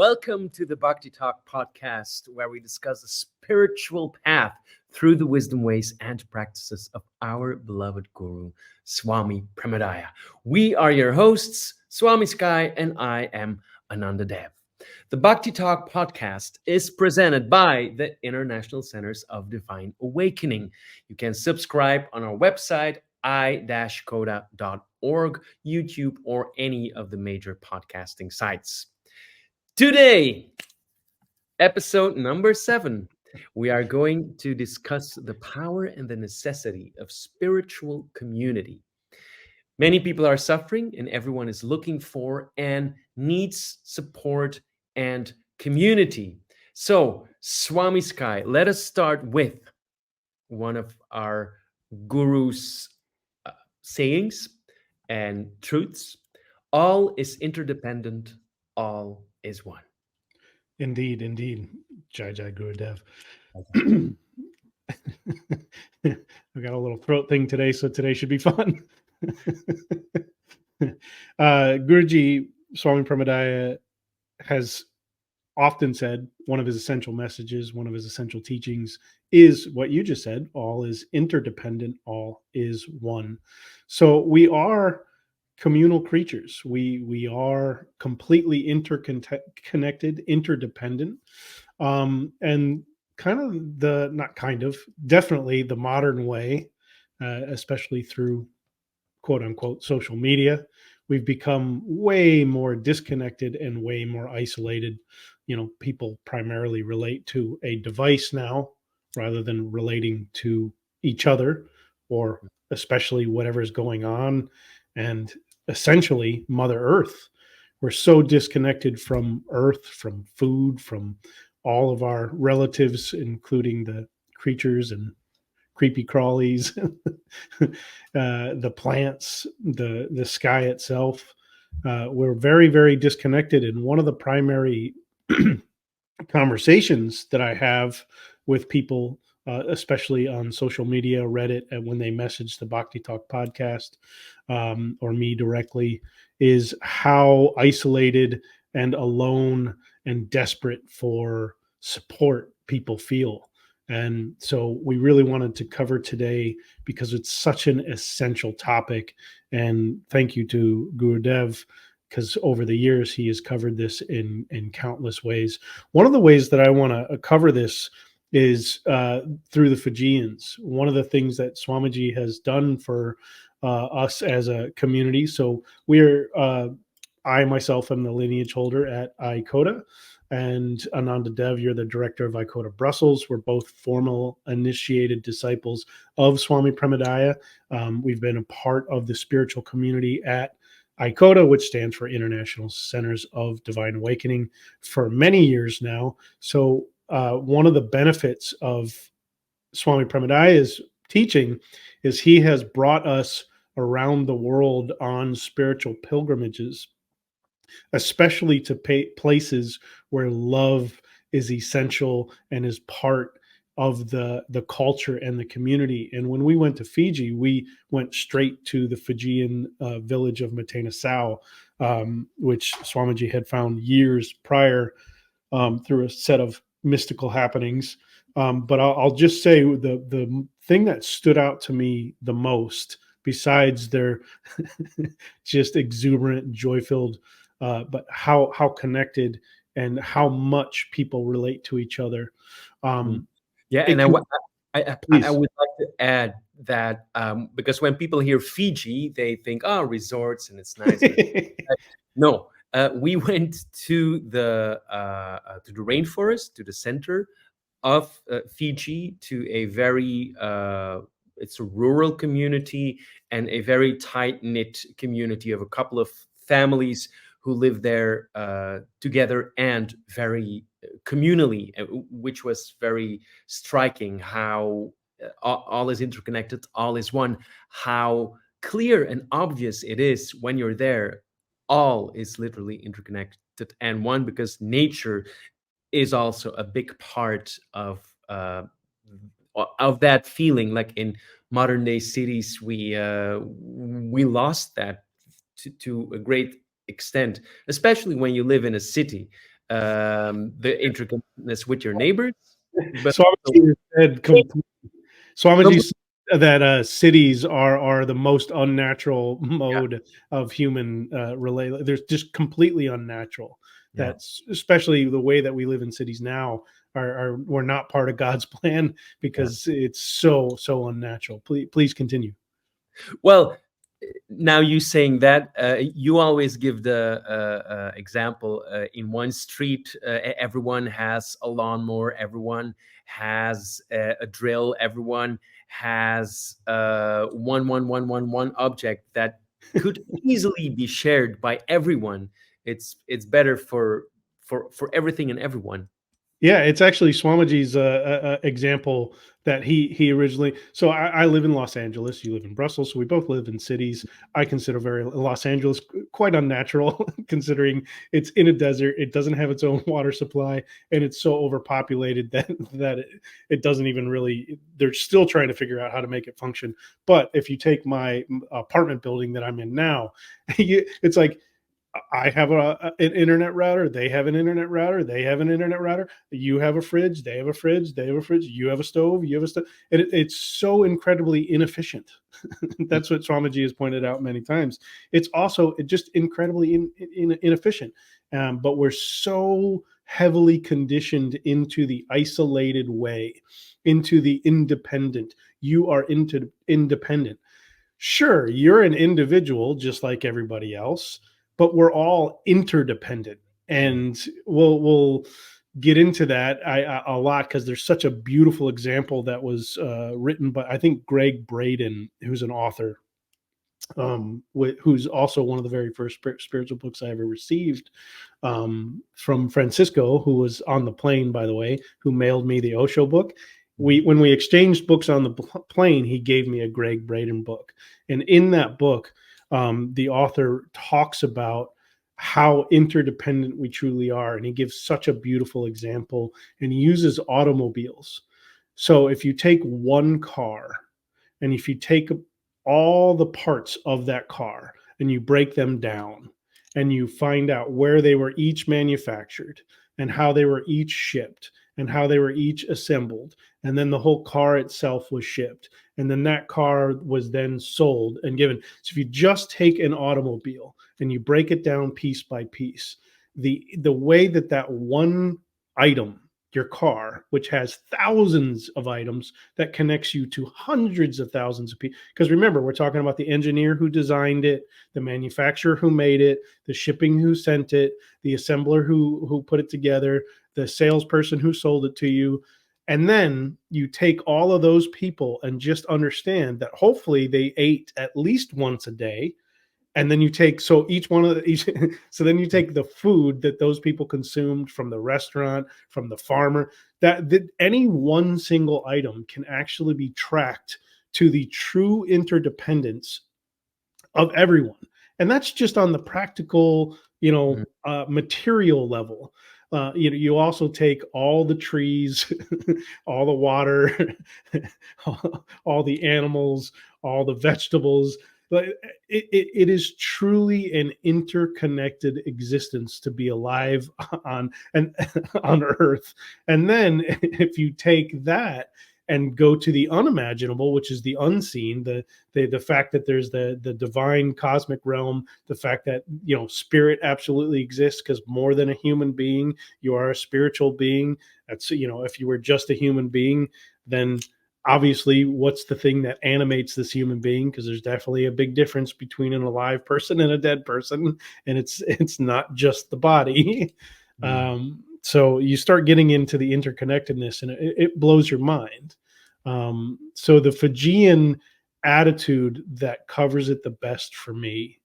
Welcome to the Bhakti Talk podcast, where we discuss the spiritual path through the wisdom ways and practices of our beloved Guru, Swami Premodaya. We are your hosts, Swami Sky, and I am Ananda Dev. The Bhakti Talk podcast is presented by the International Centers of Divine Awakening. You can subscribe on our website, i-coda.org, YouTube, or any of the major podcasting sites. Today, episode number 7, we are going to discuss the power and the necessity of spiritual community. Many people are suffering, and everyone is looking for and needs support and community. So, Swami Sky, let us start with one of our guru's sayings and truths. All is interdependent, all is one. Indeed. Jai Jai Gurudev. I got a little throat thing today, so today should be fun. Guruji Swami Premodaya has often said one of his essential messages, one of his essential teachings is what you just said: all is interdependent, all is one. So we are communal creatures. We are completely interconnected, interdependent, and definitely the modern way, especially through quote unquote social media, we've become way more disconnected and way more isolated. People primarily relate to a device now rather than relating to each other, or especially whatever's going on. And essentially Mother Earth. We're so disconnected from Earth, from food, from all of our relatives, including the creatures and creepy crawlies, the plants, the sky itself. We're very, very disconnected. And one of the primary conversations that I have with people, especially on social media, Reddit, and when they message the Bhakti Talk podcast or me directly, is how isolated and alone and desperate for support people feel. And so we really wanted to cover today because it's such an essential topic. And thank you to Gurudev, because over the years he has covered this in countless ways. One of the ways that I want to cover this is through the Fijians. One of the things that Swamiji has done for us as a community. So I myself am the lineage holder at ICODA, and Ananda Dev, you're the director of ICODA Brussels. We're both formal initiated disciples of Swami Premodaya. We've been a part of the spiritual community at ICODA, which stands for International Centers of Divine Awakening, for many years now. So one of the benefits of Swami Premodaya's teaching is he has brought us around the world on spiritual pilgrimages, especially to places where love is essential and is part of the culture and the community. And when we went to Fiji, we went straight to the Fijian village of Matenasau, which Swamiji had found years prior through a set of mystical happenings. But I'll just say the thing that stood out to me the most, besides their just exuberant, joy-filled, but how connected and how much people relate to each other. Yeah, and I would like to add that because when people hear Fiji, they think, oh, resorts and it's nice. No, we went to the rainforest, to the center of Fiji, to a very it's a rural community and a very tight-knit community of a couple of families who live there together and very communally, which was very striking. How all is interconnected, all is one. How clear and obvious it is when you're there. All is literally interconnected and one, because nature is also a big part of that feeling. Like in modern day cities, we lost that to a great extent, especially when you live in a city. the interconnectedness with your neighbors, but Swamiji said Swamiji also, said that cities are the most unnatural yeah, mode of human relay. They're just completely unnatural. yeah. That's especially the way that we live in cities now are we're not part of God's plan Yeah. because it's so unnatural. Please continue. Well, now you saying that, you always give the example, in one street, everyone has a lawnmower, everyone has a drill, everyone has one object that could easily be shared by everyone. It's better for everything and everyone. Yeah, it's actually Swamiji's example that he originally. So I live in Los Angeles. You live in Brussels, so we both live in cities. I consider very Los Angeles quite unnatural, considering it's in a desert. It doesn't have its own water supply, and it's so overpopulated that it doesn't even really. They're still trying to figure out how to make it function. But if you take my apartment building that I'm in now, it's like I have an internet router. They have an internet router. They have an internet router. You have a fridge. They have a fridge. They have a fridge. You have a stove. You have a stove. And it's so incredibly inefficient. That's what Swamiji has pointed out many times. It's also just incredibly inefficient. But we're so heavily conditioned into the isolated way, into the independent. You are into independent. Sure, you're an individual just like everybody else, but we're all interdependent. And we'll get into that a lot because there's such a beautiful example that was written by, I think, Greg Braden, who's an author, who's also one of the very first spiritual books I ever received, from Francisco, who was on the plane, by the way, who mailed me the Osho book. When we exchanged books on the plane, he gave me a Greg Braden book. And in that book, the author talks about how interdependent we truly are. And he gives such a beautiful example, and he uses automobiles. So if you take one car, and if you take all the parts of that car and you break them down and you find out where they were each manufactured and how they were each shipped and how they were each assembled, and then the whole car itself was shipped, and then that car was then sold and given. So if you just take an automobile and you break it down piece by piece, the way that one item, your car, which has thousands of items that connects you to hundreds of thousands of people. Because remember, we're talking about the engineer who designed it, the manufacturer who made it, the shipping who sent it, the assembler who put it together, the salesperson who sold it to you. And then you take all of those people and just understand that hopefully they ate at least once a day. And then you take, so each one of the, each, so then you take the food that those people consumed from the restaurant, from the farmer, that any one single item can actually be tracked to the true interdependence of everyone. And that's just on the practical, material level. You also take all the trees, all the water, all the animals, all the vegetables. But it is truly an interconnected existence to be alive on and on Earth. And then if you take that and go to the unimaginable, which is the unseen, the fact that there's the divine cosmic realm, the fact that spirit absolutely exists, because more than a human being, you are a spiritual being. That's if you were just a human being, then obviously what's the thing that animates this human being, because there's definitely a big difference between an alive person and a dead person, and it's not just the body. So you start getting into the interconnectedness, and it blows your mind. So the Fijian attitude that covers it the best for me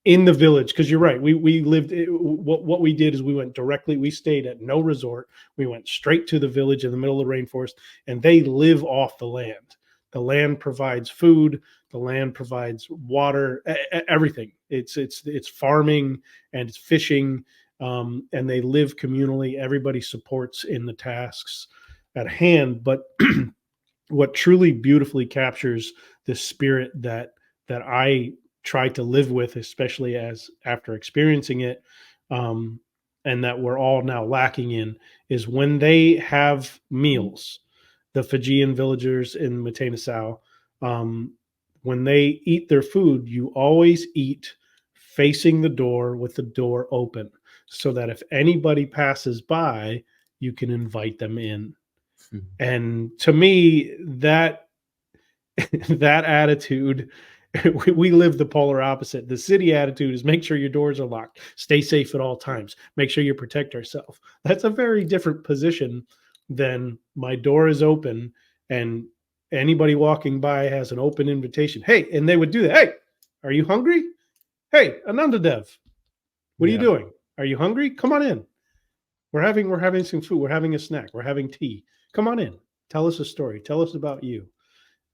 in the village, because you're right, we lived, what we did is we stayed at no resort. We went straight to the village in the middle of the rainforest, and they live off the land. The land provides food, the land provides water, everything. It's farming and it's fishing, and they live communally. Everybody supports in the tasks at hand. But what truly beautifully captures the spirit that I try to live with, especially as after experiencing it, and that we're all now lacking in, is when they have meals, the Fijian villagers in Mate-Nassau, when they eat their food, you always eat facing the door with the door open, so that if anybody passes by, you can invite them in. And to me, that that attitude, we live the polar opposite. The city attitude is make sure your doors are locked, stay safe at all times, make sure you protect ourselves. That's a very different position than my door is open and anybody walking by has an open invitation. Hey, and they would do that. Hey, are you hungry? Hey, Ananda Dev, what are you doing? Are you hungry? Come on in. We're having some food. We're having a snack. We're having tea. Come on in. Tell us a story. Tell us about you.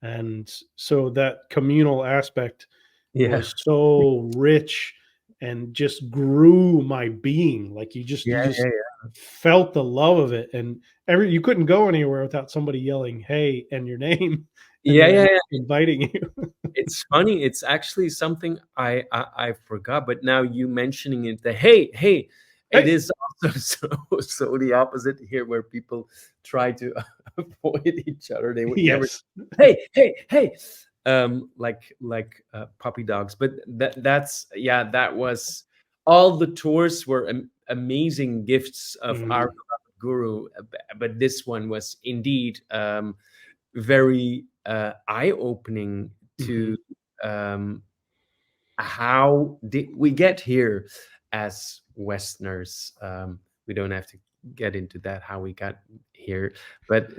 And so that communal aspect Yeah. was so rich and just grew my being. Like you Yeah. just Yeah. felt the love of it. And you couldn't go anywhere without somebody yelling, hey, and your name, and Yeah. Yeah. then Yeah. inviting you. It's funny. It's actually something I forgot, but now you mentioning it, the hey, it Hey, is also so the opposite here, where people try to avoid each other. They would never, yes. hey, like puppy dogs. But that's that was, all the tours were amazing gifts of our Mm, beloved guru, but this one was indeed very eye-opening mhm. to how did we get here as Westerners. We don't have to get into that, how we got here, but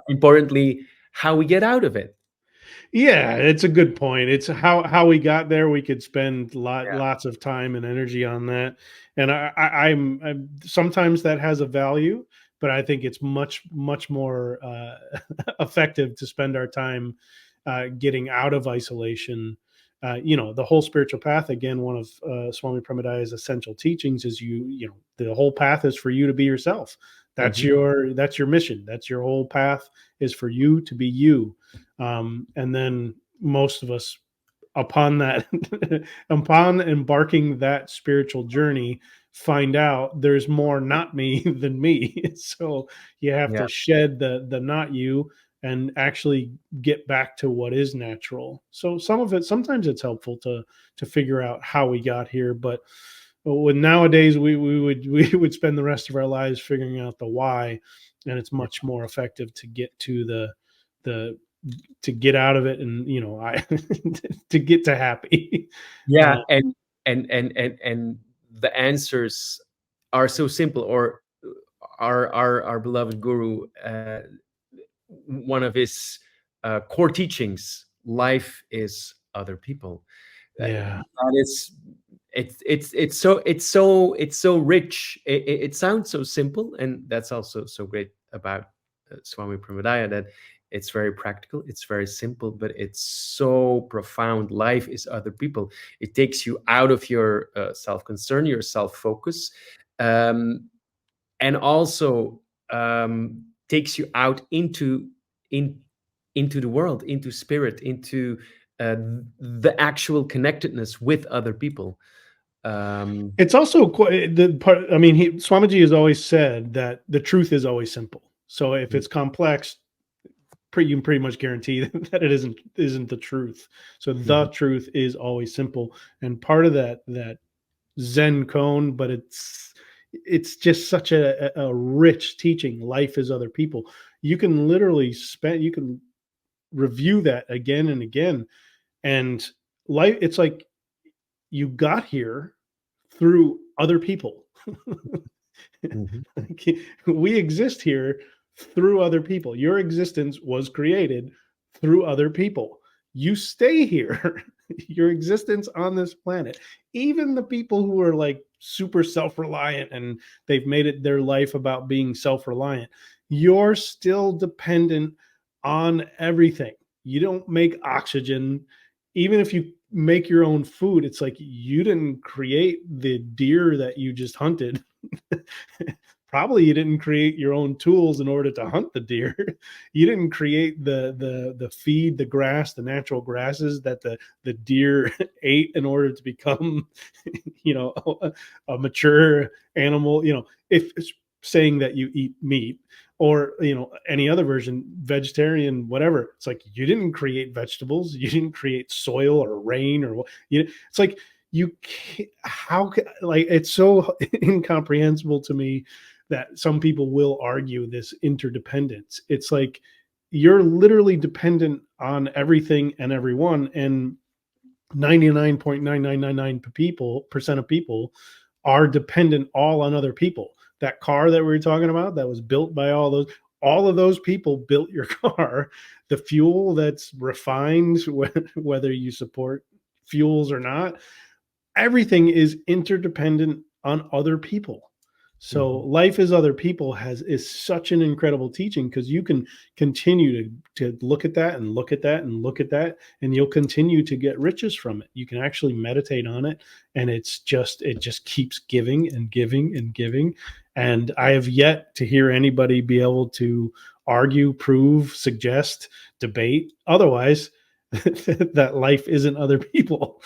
importantly, how we get out of it. Yeah, it's a good point. It's how we got there. We could spend Yeah. lots of time and energy on that, and I'm sometimes that has a value, but I think it's much more effective to spend our time getting out of isolation. The whole spiritual path. Again, one of Swami Premodaya's essential teachings is the whole path is for you to be yourself. That's Mhm. your mission. That's your whole path, is for you to be you. And then most of us, upon that, upon embarking that spiritual journey, find out there's more not me than me. So you have Yeah. to shed the not you and actually get back to what is natural. So sometimes it's helpful to figure out how we got here, but when nowadays we would spend the rest of our lives figuring out the why, and it's much more effective to get to the to get out of it, and I to get to happy. Yeah, uh, and the answers are so simple. Or our beloved guru, one of his core teachings, life is other people. yeah, That is, it's so rich. It sounds so simple, and that's also so great about Swami Premodaya, that it's very practical, it's very simple, but it's so profound. Life is other people. It takes you out of your self-concern, your self-focus, um, and also takes you out in into the world, into spirit, into uh, the actual connectedness with other people. um, it's also quite the part. I mean, Swamiji has always said that the truth is always simple. So if it's complex, you can pretty much guarantee that it isn't the truth. So the Mhm. truth is always simple, and part of that Zen cone, but it's just such a rich teaching. Life is other people. You can literally you can review that again and again, and life, it's like you got here through other people. Mhm. Like, we exist here through other people. Your existence was created through other people. You stay here. Your existence on this planet, even the people who are like super self-reliant and they've made it their life about being self-reliant, you're still dependent on everything. You don't make oxygen. Even if you make your own food, it's like you didn't create the deer that you just hunted. Probably you didn't create your own tools in order to hunt the deer. You didn't create the feed, the grass, the natural grasses that the deer ate in order to become, a mature animal. If it's saying that you eat meat, or any other version, vegetarian, whatever, it's like you didn't create vegetables, you didn't create soil or rain, or it's like you can't, how like it's so incomprehensible to me that some people will argue this interdependence. It's like you're literally dependent on everything and everyone, and 99.9999% of people are dependent all on other people. That car that we were talking about, that was built by all of those people built your car. The fuel that's refined, whether you support fuels or not, everything is interdependent on other people. So life is other people is such an incredible teaching, because you can continue to look at that and look at that and look at that, and you'll continue to get riches from it. You can actually meditate on it, and it just keeps giving and giving and giving. And I have yet to hear anybody be able to argue, prove, suggest, debate otherwise that life isn't other people.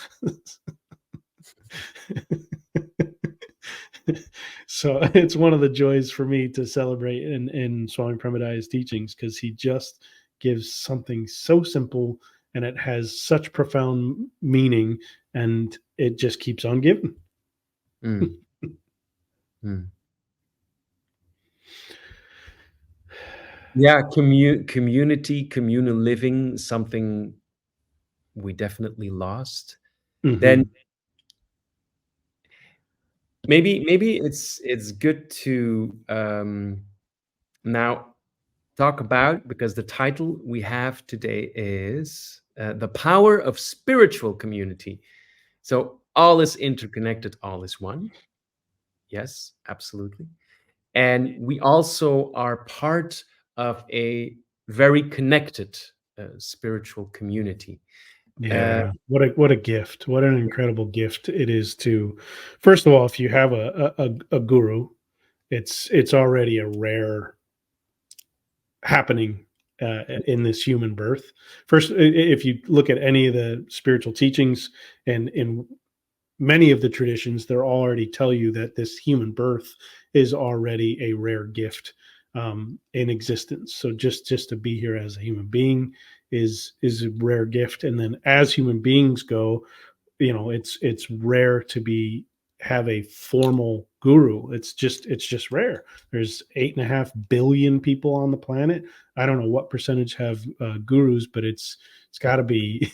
So it's one of the joys for me to celebrate in Swami Premodaya's teachings, because he just gives something so simple and it has such profound meaning, and it just keeps on giving. Yeah, community, communal living, something we definitely lost. Then maybe it's good to now talk about, because the title we have today is The Power of Spiritual Community. So all is interconnected, all is one. Yes, absolutely. And we also are part of a very connected spiritual community. Yeah, what a gift! What an incredible gift it is to, first of all, if you have a guru, it's already a rare happening in this human birth. First, if you look at any of the spiritual teachings and in many of the traditions, they'll already tell you that this human birth is already a rare gift in existence. So just to be here as a human being is a rare gift. And then as human beings go, it's rare to have a formal guru. It's just rare. There's 8.5 billion people on the planet. I don't know what percentage have gurus, but it's got to be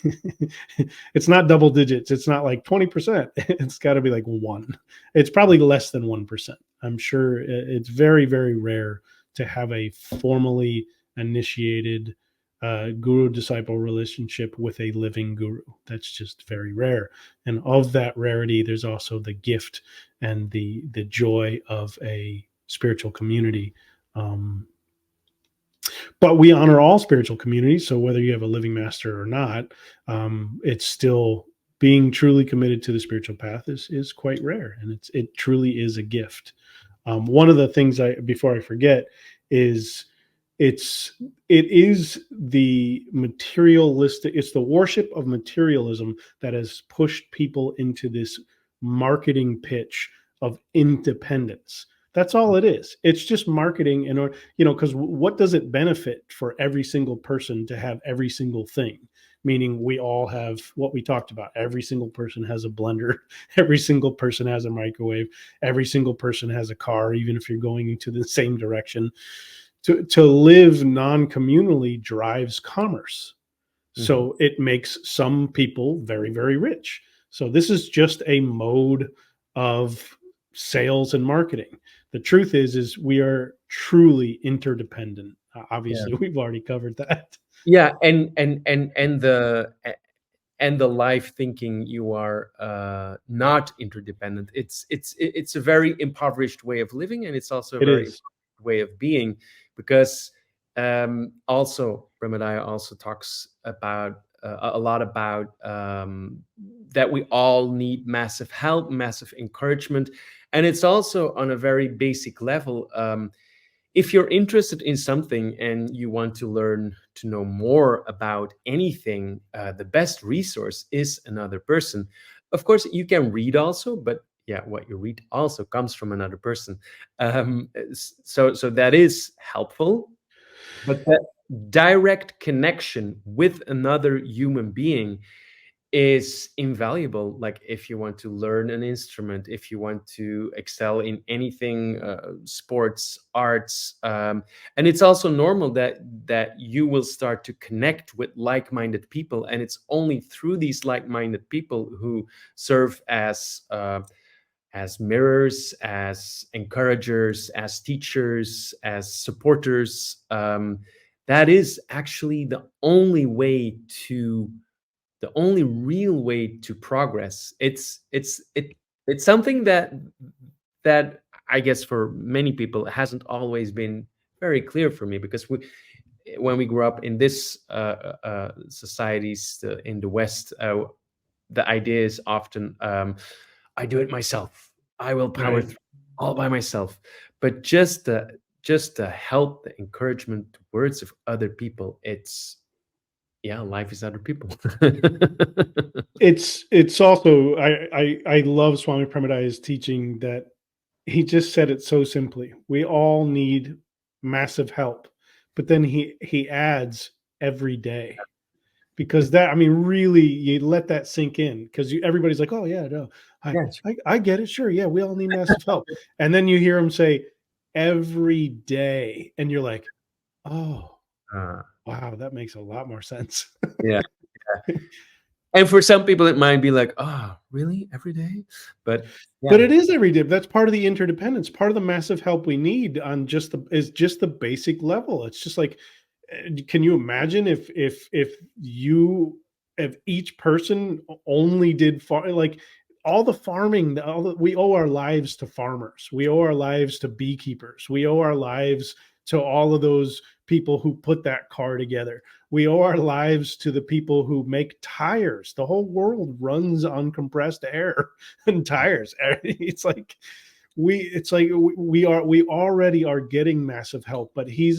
it's not double digits. It's not like 20%. It's got to be like 1. It's probably less than 1%. I'm sure it's very, very rare to have a formally initiated guru disciple relationship with a living guru. That's just very rare. And of that rarity, there's also the gift and the joy of a spiritual community. But we honor all spiritual communities. So whether you have a living master or not, it's still being truly committed to the spiritual path is quite rare, and it truly is a gift. One of the things before I forget is it is the materialistic, it's the worship of materialism that has pushed people into this marketing pitch of independence. That's all it is. It's just marketing in order, because what does it benefit for every single person to have every single thing? Meaning we all have what we talked about. Every single person has a blender. Every single person has a microwave. Every single person has a car, even if you're going into the same direction. To live non-communally drives commerce. So it makes some people very, very rich. So this is just a mode of sales and marketing. The truth is we are truly interdependent. Obviously, we've already covered that. Yeah, and the life thinking you are not interdependent. It's a very impoverished way of living, and it's also a very impoverished way of being, because also Premodaya also talks about a lot about that we all need massive help, massive encouragement, and it's also on a very basic level. If you're interested in something and you want to learn to know more about anything, the best resource is another person. Of course, you can read also, but yeah, what you read also comes from another person. So that is helpful, but that direct connection with another human being is invaluable. Like if you want to learn an instrument, if you want to excel in anything, sports, arts, and it's also normal that you will start to connect with like-minded people, and it's only through these like-minded people who serve as mirrors, as encouragers, as teachers, as supporters. That is actually the only real way to progress. It's something that I guess for many people hasn't always been very clear for me, because when we grew up in this societies in the West, the idea is often, I do it myself. I will power Right. through all by myself. But just the help, the encouragement, the words of other people, it's yeah, life is other people. It's also I love Swami Premodaya's teaching that he just said it so simply. We all need massive help, but then he adds every day, because that, I mean, really, you let that sink in, because everybody's like, oh yeah, no, I, Yeah, I get it, sure, yeah, we all need massive help, and then you hear him say every day, and you're like, oh uh, wow, that makes a lot more sense. yeah. And for some people, it might be like, oh, really, every day? But But yeah, it is every day. That's part of the interdependence. Part of the massive help we need on just the basic level. It's just like, can you imagine if each person only did like all the farming, we owe our lives to farmers. We owe our lives to beekeepers. We owe our lives to all of those people who put that car together. We owe our lives to the people who make tires. The whole world runs on compressed air and tires. It's like we already are getting massive help, but he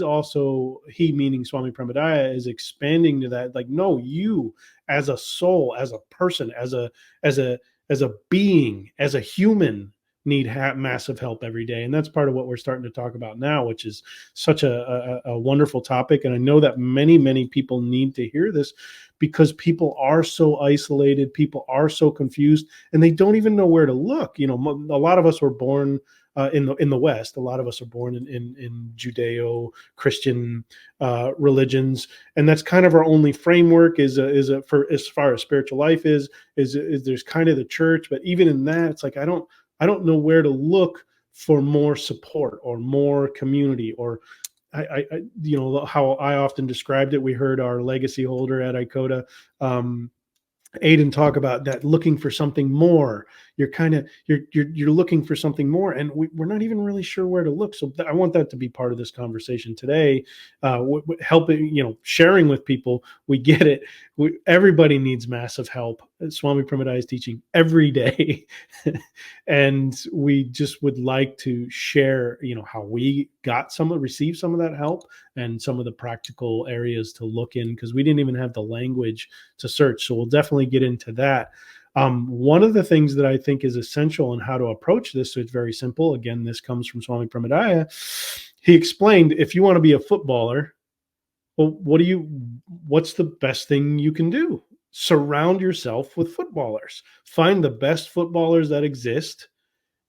meaning Swami Premodaya is expanding to that, like, no, you as a soul, as a person, as a as a being, as a human, need massive help every day. And that's part of what we're starting to talk about now, which is such a wonderful topic. And I know that many people need to hear this, because people are so isolated, people are so confused, and they don't even know where to look. You know, a lot of us were born in the West. A lot of us are born in Judeo-Christian religions, and that's kind of our only framework. For as far as spiritual life is there's kind of the church, but even in that, it's like I don't know where to look for more support or more community. Or you know, how I often described it. We heard our legacy holder at ICODA, Aiden, talk about that, looking for something more. You're kind of you're looking for something more, and we're not even really sure where to look. So I want that to be part of this conversation today. Helping, you know, sharing with people. We get it. Everybody needs massive help. Swami Premodaya is teaching every day, and we just would like to share, you know, how we received some of that help, and some of the practical areas to look in, because we didn't even have the language to search. So we'll definitely get into that. One of the things that I think is essential in how to approach this, so it's very simple. Again, this comes from Swami Premodaya. He explained, if you want to be a footballer, well, what's the best thing you can do? Surround yourself with footballers. Find the best footballers that exist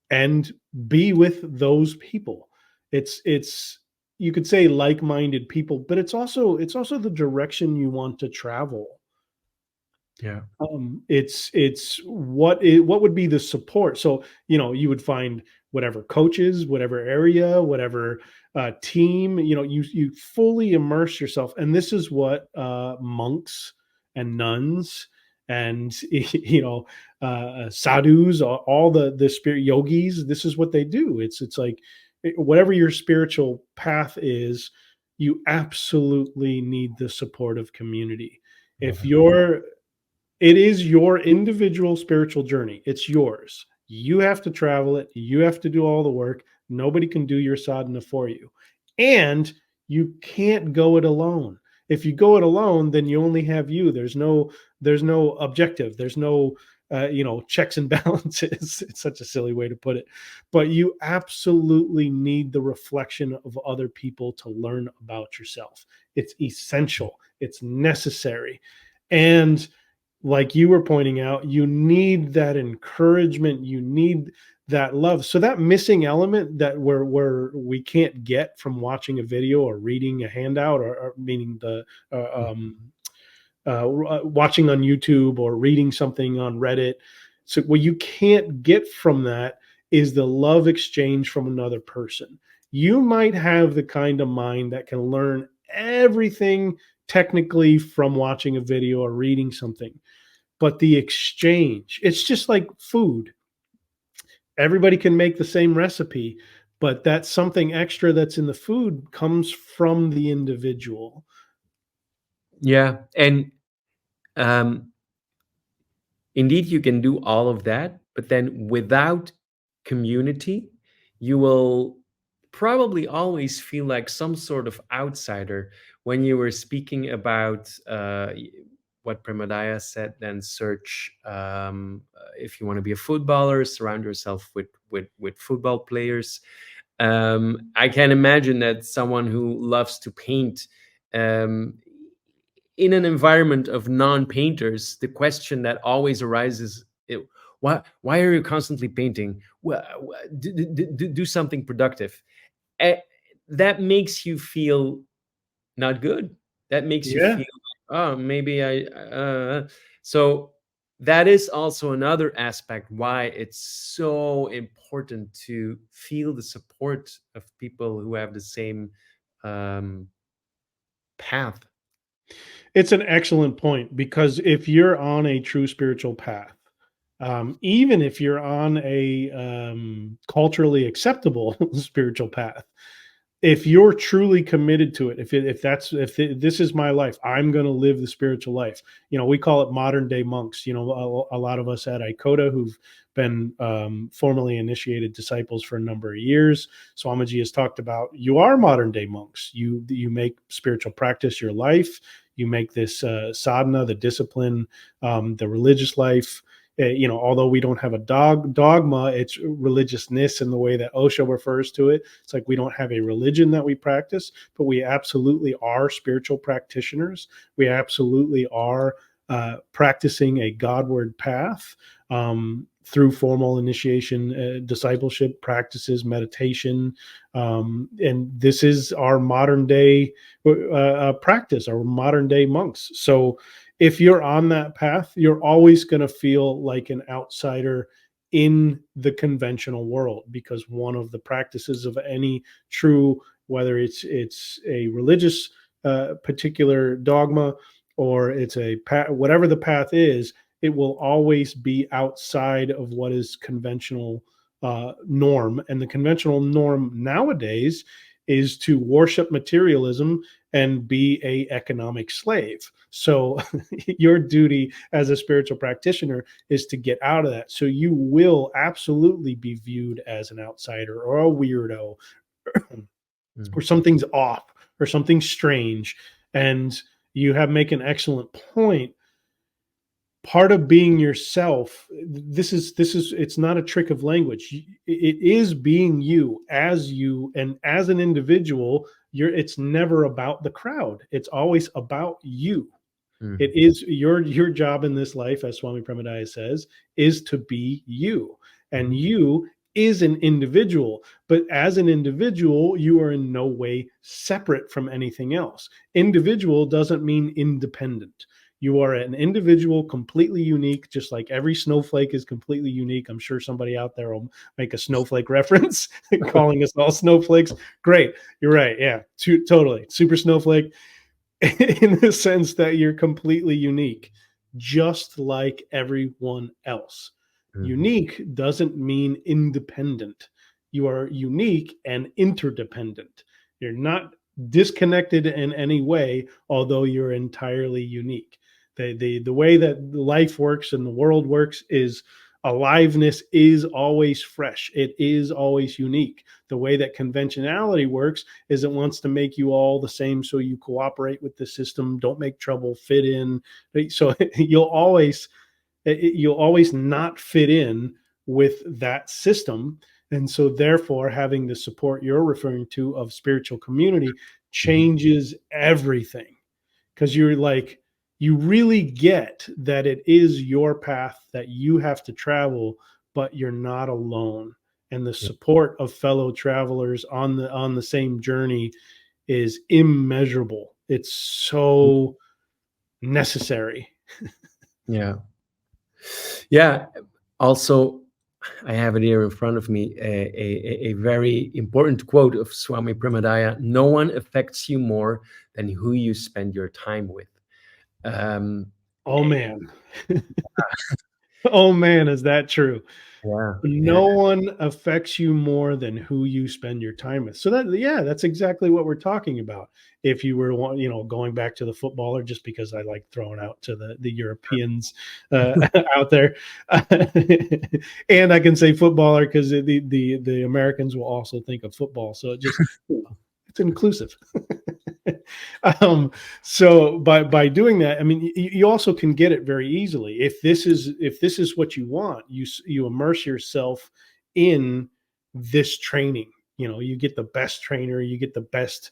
and be with those people. It's you could say like-minded people, but it's also the direction you want to travel. yeah, It's what would be the support. So, you know, you would find whatever coaches, whatever area, whatever team, you know, you fully immerse yourself. And this is what monks and nuns and you know, sadhus, all the spirit yogis, this is what they do. It's like, whatever your spiritual path is, you absolutely need the support of community. If you're, it is your individual spiritual journey. It's yours. You have to travel it. You have to do all the work. Nobody can do your sadhana for you. And you can't go it alone. If you go it alone, then you only have you. There's no objective. There's no checks and balances. It's such a silly way to put it. But you absolutely need the reflection of other people to learn about yourself. It's essential. It's necessary. And like you were pointing out, you need that encouragement, you need that love. So that missing element that where we can't get from watching a video or reading a handout, or meaning the watching on YouTube or reading something on Reddit. So what you can't get from that is the love exchange from another person. You might have the kind of mind that can learn everything technically from watching a video or reading something, but the exchange, it's just like food. Everybody can make the same recipe, but that something extra that's in the food comes from the individual. Yeah. And indeed, you can do all of that, but then without community, you will probably always feel like some sort of outsider. When you were speaking about what Premodaya said, then search, if you want to be a footballer, surround yourself with football players. I can imagine that someone who loves to paint, in an environment of non-painters, the question that always arises: why are you constantly painting? Well, do something productive. Eh, that makes you feel not good. That makes you Yeah. feel like, oh, maybe so that is also another aspect why it's so important to feel the support of people who have the same path. It's an excellent point, because if you're on a true spiritual path, even if you're on a culturally acceptable spiritual path, if you're truly committed to it, if this is my life, I'm going to live the spiritual life. We call it modern day monks. A lot of us at ICODA who've been formally initiated disciples for a number of years. Swamiji has talked about, you are modern day monks. You make spiritual practice your life. You make this sadhana, the discipline, the religious life. Although we don't have a dogma, it's religiousness in the way that Osho refers to it. It's like we don't have a religion that we practice, but we absolutely are spiritual practitioners. We absolutely are practicing a Godward path through formal initiation, discipleship practices, meditation. And this is our modern day practice, our modern day monks. So if you're on that path, you're always going to feel like an outsider in the conventional world, because one of the practices of any true, whether it's a religious particular dogma, or it's a path, whatever the path is, it will always be outside of what is conventional norm. And the conventional norm nowadays is to worship materialism and be a economic slave. So your duty as a spiritual practitioner is to get out of that. So you will absolutely be viewed as an outsider or a weirdo, or something's off or something strange. And you make an excellent point. Part of being yourself, this is it's not a trick of language. It is being you, and as an individual. It's never about the crowd. It's always about you. It is your job in this life, as Swami Premodaya says, is to be you. And you is an individual. But as an individual, you are in no way separate from anything else. Individual doesn't mean independent. You are an individual, completely unique, just like every snowflake is completely unique. I'm sure somebody out there will make a snowflake reference, calling us all snowflakes. Great. You're right. Yeah, totally. Super snowflake. In the sense that you're completely unique, just like everyone else. Unique doesn't mean independent. You are unique and interdependent. You're not disconnected in any way, although you're entirely unique. The way that life works and the world works is aliveness is always fresh. It is always unique. The way that conventionality works is it wants to make you all the same so you cooperate with the system, don't make trouble, fit in. So you'll always not fit in with that system. And so therefore having the support you're referring to of spiritual community changes everything, because you're like, you really get that it is your path that you have to travel, but you're not alone. And the support of fellow travelers on the same journey is immeasurable. It's so necessary. Yeah. Yeah. Also, I have it here in front of me, a very important quote of Swami Premodaya: "No one affects you more than who you spend your time with." Oh man. Oh man, is that true? Yeah, No one affects you more than who you spend your time with. So that's exactly what we're talking about. If you were, going back to the footballer, just because I like throwing out to the Europeans out there, and I can say footballer because the Americans will also think of football. So it's inclusive. So by doing that, I mean, you also can get it very easily. If this is what you want, you immerse yourself in this training. You get the best trainer, you get the best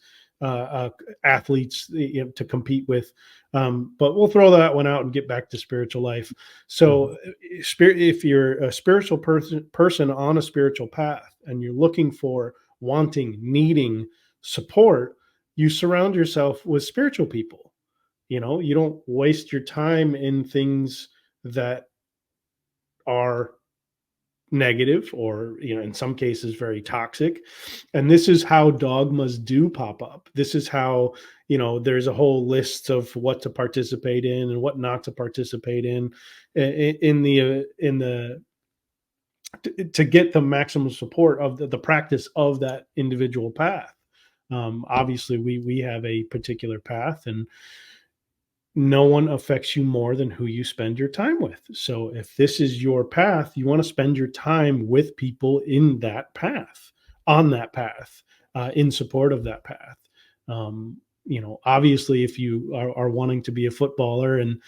athletes to compete with. But we'll throw that one out and get back to spiritual life. So, if you're a spiritual person on a spiritual path, and you're looking for, wanting, needing support, you surround yourself with spiritual people. You don't waste your time in things that are negative, or in some cases very toxic. And this is how dogmas do pop up. This is how there's a whole list of what to participate in and what not to participate in the to get the maximum support of the practice of that individual path. Obviously we have a particular path, and no one affects you more than who you spend your time with. So if this is your path, you want to spend your time with people in that path, on that path, in support of that path. Obviously, if you are wanting to be a footballer and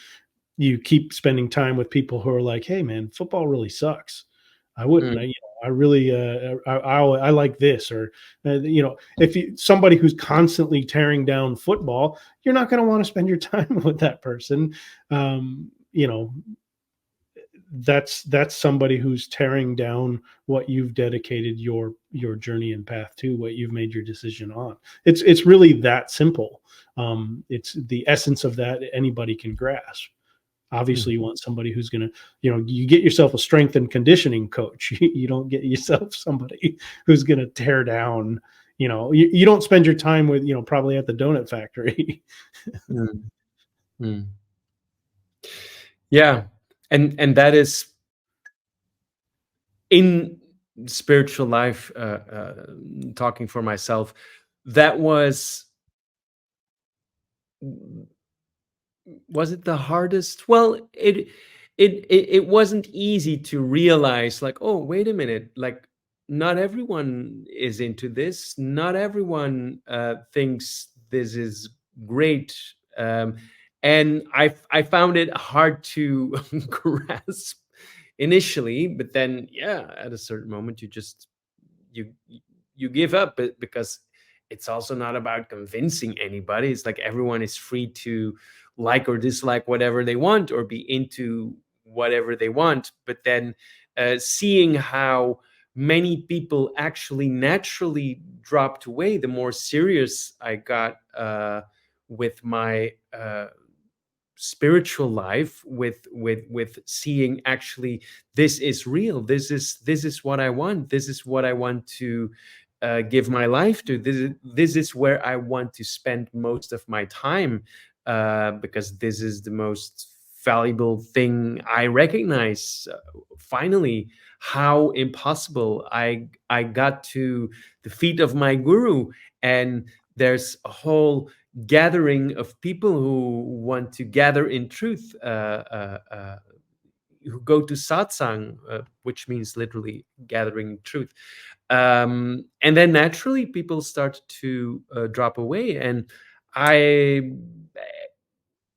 you keep spending time with people who are like, "Hey, man, football really sucks. I wouldn't. I really, I like this," or if somebody who's constantly tearing down football, you're not going to want to spend your time with that person. You know, that's somebody who's tearing down what you've dedicated your journey and path to, what you've made your decision on. It's really that simple. It's the essence of that anybody can grasp. Obviously, you want somebody who's going to, you get yourself a strength and conditioning coach. You don't get yourself somebody who's going to tear down. You don't spend your time with, probably at the donut factory. Yeah, and that is in spiritual life. Talking for myself, that was it the hardest? Well, it wasn't easy to realize, like, oh, wait a minute, like, not everyone is into this, not everyone thinks this is great. And I found it hard to grasp initially, but then, yeah, at a certain moment you give up, because it's also not about convincing anybody. It's like everyone is free to like or dislike whatever they want, or be into whatever they want. But then seeing how many people actually naturally dropped away the more serious I got with my spiritual life, with seeing, actually, this is real, this is what I want, this is what I want to give my life to, this is where I want to spend most of my time, because this is the most valuable thing I recognize. Finally, how impossible I got to the feet of my guru, and there's a whole gathering of people who want to gather in truth, who go to satsang, which means literally gathering truth. And then naturally people start to drop away. And I,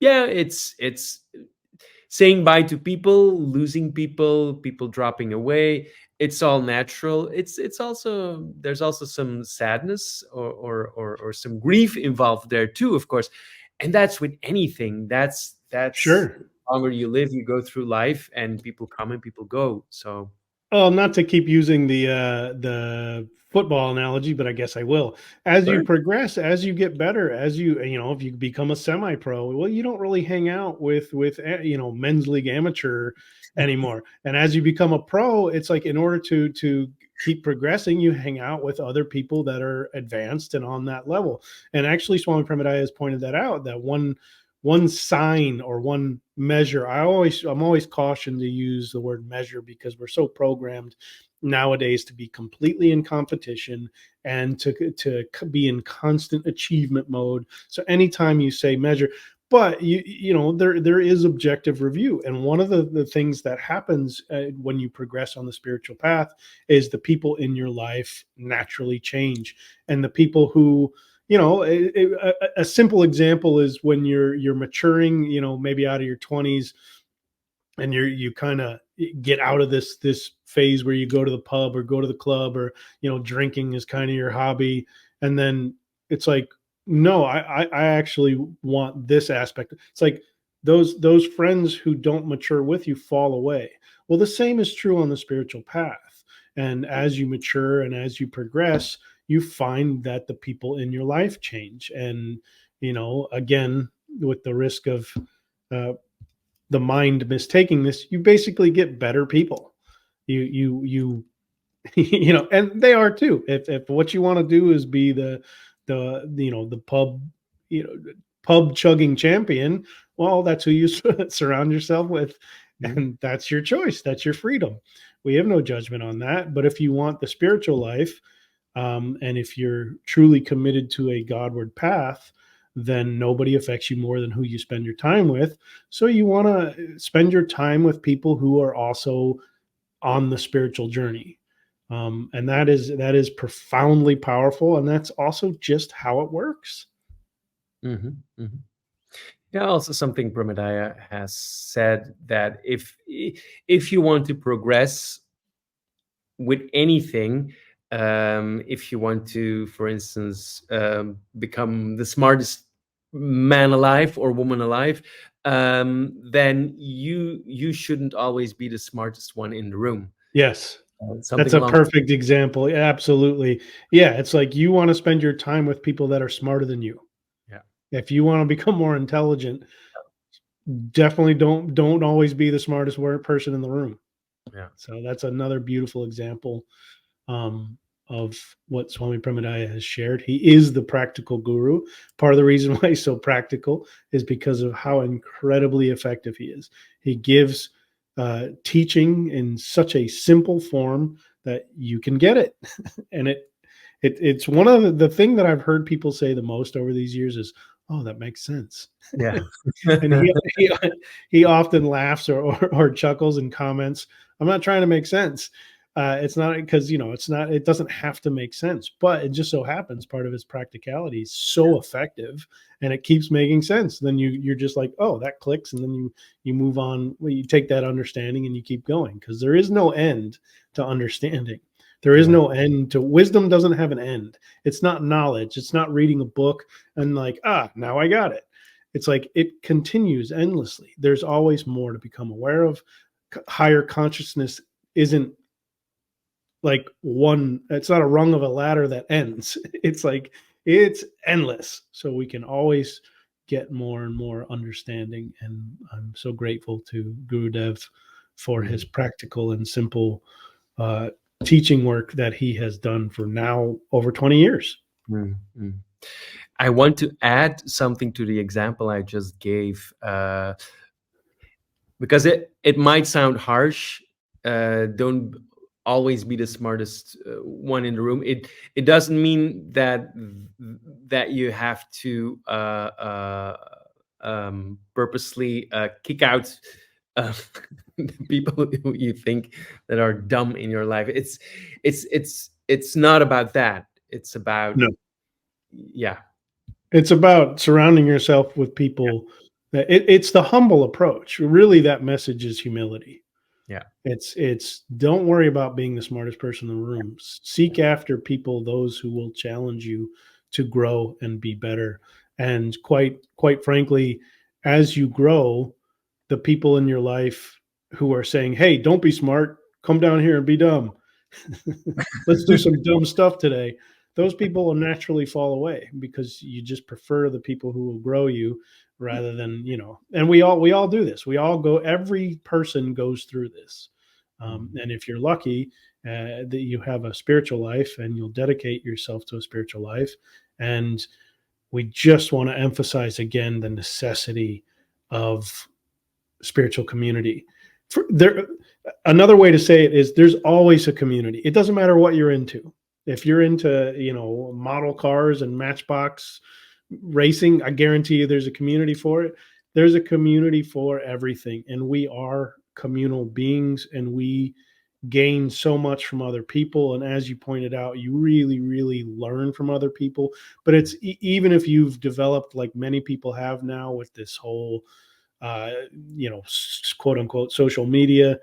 yeah, it's saying bye to people, losing people, people dropping away. It's all natural. It's also, there's also some sadness or some grief involved there too, of course. And that's with anything. That's Sure. the longer you live, you go through life, and people come and people go. So Well, not to keep using the football analogy, but I guess I will. As you sure. progress, as you get better, as you know, if you become a semi-pro, well, you don't really hang out with men's league amateur anymore. And as you become a pro, it's like in order to keep progressing, you hang out with other people that are advanced and on that level. And actually, Swami Premodaya has pointed that out. That one sign or one measure. I'm always cautioned to use the word measure because we're so programmed nowadays to be completely in competition and to be in constant achievement mode. So anytime you say measure, but there is objective review, and one of the things that happens when you progress on the spiritual path is the people in your life naturally change, and the people who a simple example is when you're maturing, maybe out of your 20s, and you kind of get out of this phase where you go to the pub or go to the club, or drinking is kind of your hobby, and then it's like, no, I actually want this aspect. It's like those friends who don't mature with you fall away. Well, the same is true on the spiritual path, and as you mature and as you progress, you find that the people in your life change. And again, with the risk of uh, the mind mistaking this, you basically get better people. You and they are too. If what you want to do is be the pub, pub chugging champion, well, that's who you surround yourself with, Mhm. and that's your choice. That's your freedom. We have no judgment on that. But if you want the spiritual life, and if you're truly committed to a Godward path, then nobody affects you more than who you spend your time with. So you want to spend your time with people who are also on the spiritual journey. And that is profoundly powerful. And that's also just how it works. Mhm, mhm. Yeah, also something Brahmadaya has said, that if you want to progress with anything, if you want to, for instance, become the smartest man alive or woman alive, then you shouldn't always be the smartest one in the room. Yes. That's Something a along. perfect example. Yeah, absolutely. Yeah. It's like you want to spend your time with people that are smarter than you. Yeah, If you want to become more intelligent, definitely don't always be the smartest person in the room. yeah. So that's another beautiful example um, of what Swami Premodaya has shared. He is the practical guru. Part of the reason why he's so practical is because of how incredibly effective he is. He gives teaching in such a simple form that you can get it, and it's one of the thing that I've heard people say the most over these years is, "Oh, that makes sense." Yeah. And he often laughs or chuckles and comments, "I'm not trying to make sense." It's not because it doesn't have to make sense, but it just so happens part of its practicality is so effective, and it keeps making sense. Then you're just like, oh, that clicks, and then you move on. Well, you take that understanding and you keep going, because there is no end to understanding. There is Yeah. no end to wisdom. Doesn't have an end. It's not knowledge. It's not reading a book and like, now I got it. It's like it continues endlessly. There's always more to become aware of. Higher consciousness isn't like it's not a rung of a ladder that ends. It's like it's endless. So we can always get more and more understanding. And I'm so grateful to Gurudev for his Mhm. practical and simple uh, teaching work that he has done for now over 20 years. Mhm. I want to add something to the example I just gave, because it might sound harsh. Don't always be the smartest one in the room. It doesn't mean that you have to purposely kick out uh, people who you think that are dumb in your life. It's not about that. It's about, No, yeah, it's about surrounding yourself with people. It's the humble approach. Really, that message is humility. yeah, It's don't worry about being the smartest person in the room. Seek after people, those who will challenge you to grow and be better. And quite frankly, as you grow, the people in your life who are saying, "Hey, don't be smart. Come down here and be dumb. Let's do some dumb stuff today." Those people will naturally fall away because you just prefer the people who will grow you rather than, and we all do this. We all go, every person goes through this. And if you're lucky that you have a spiritual life and you'll dedicate yourself to a spiritual life, and we just want to emphasize again the necessity of spiritual community. Another way to say it is there's always a community. It doesn't matter what you're into. If you're into, model cars and matchbox racing, I guarantee you there's a community for it. There's a community for everything. And we are communal beings, and we gain so much from other people. And as you pointed out, you really, really learn from other people. But it's even if you've developed, like many people have now with this whole, uh, quote unquote, social media,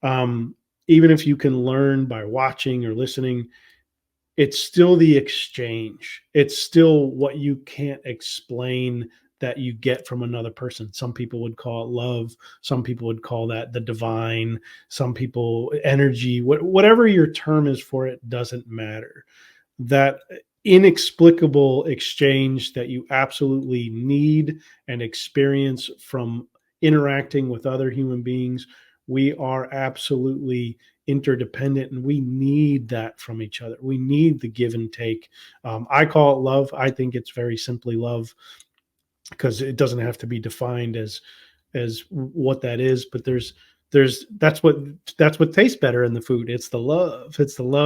um, even if you can learn by watching or listening, it's still the exchange. It's still what you can't explain that you get from another person. Some people would call it love. Some people would call that the divine. Some people energy. Whatever your term is for it doesn't matter. That inexplicable exchange that you absolutely need and experience from interacting with other human beings. We are absolutely interdependent, and we need that from each other. We need the give and take. I call it love. I think it's very simply love, because it doesn't have to be defined as what that is, but there's that's what tastes better in the food. It's the love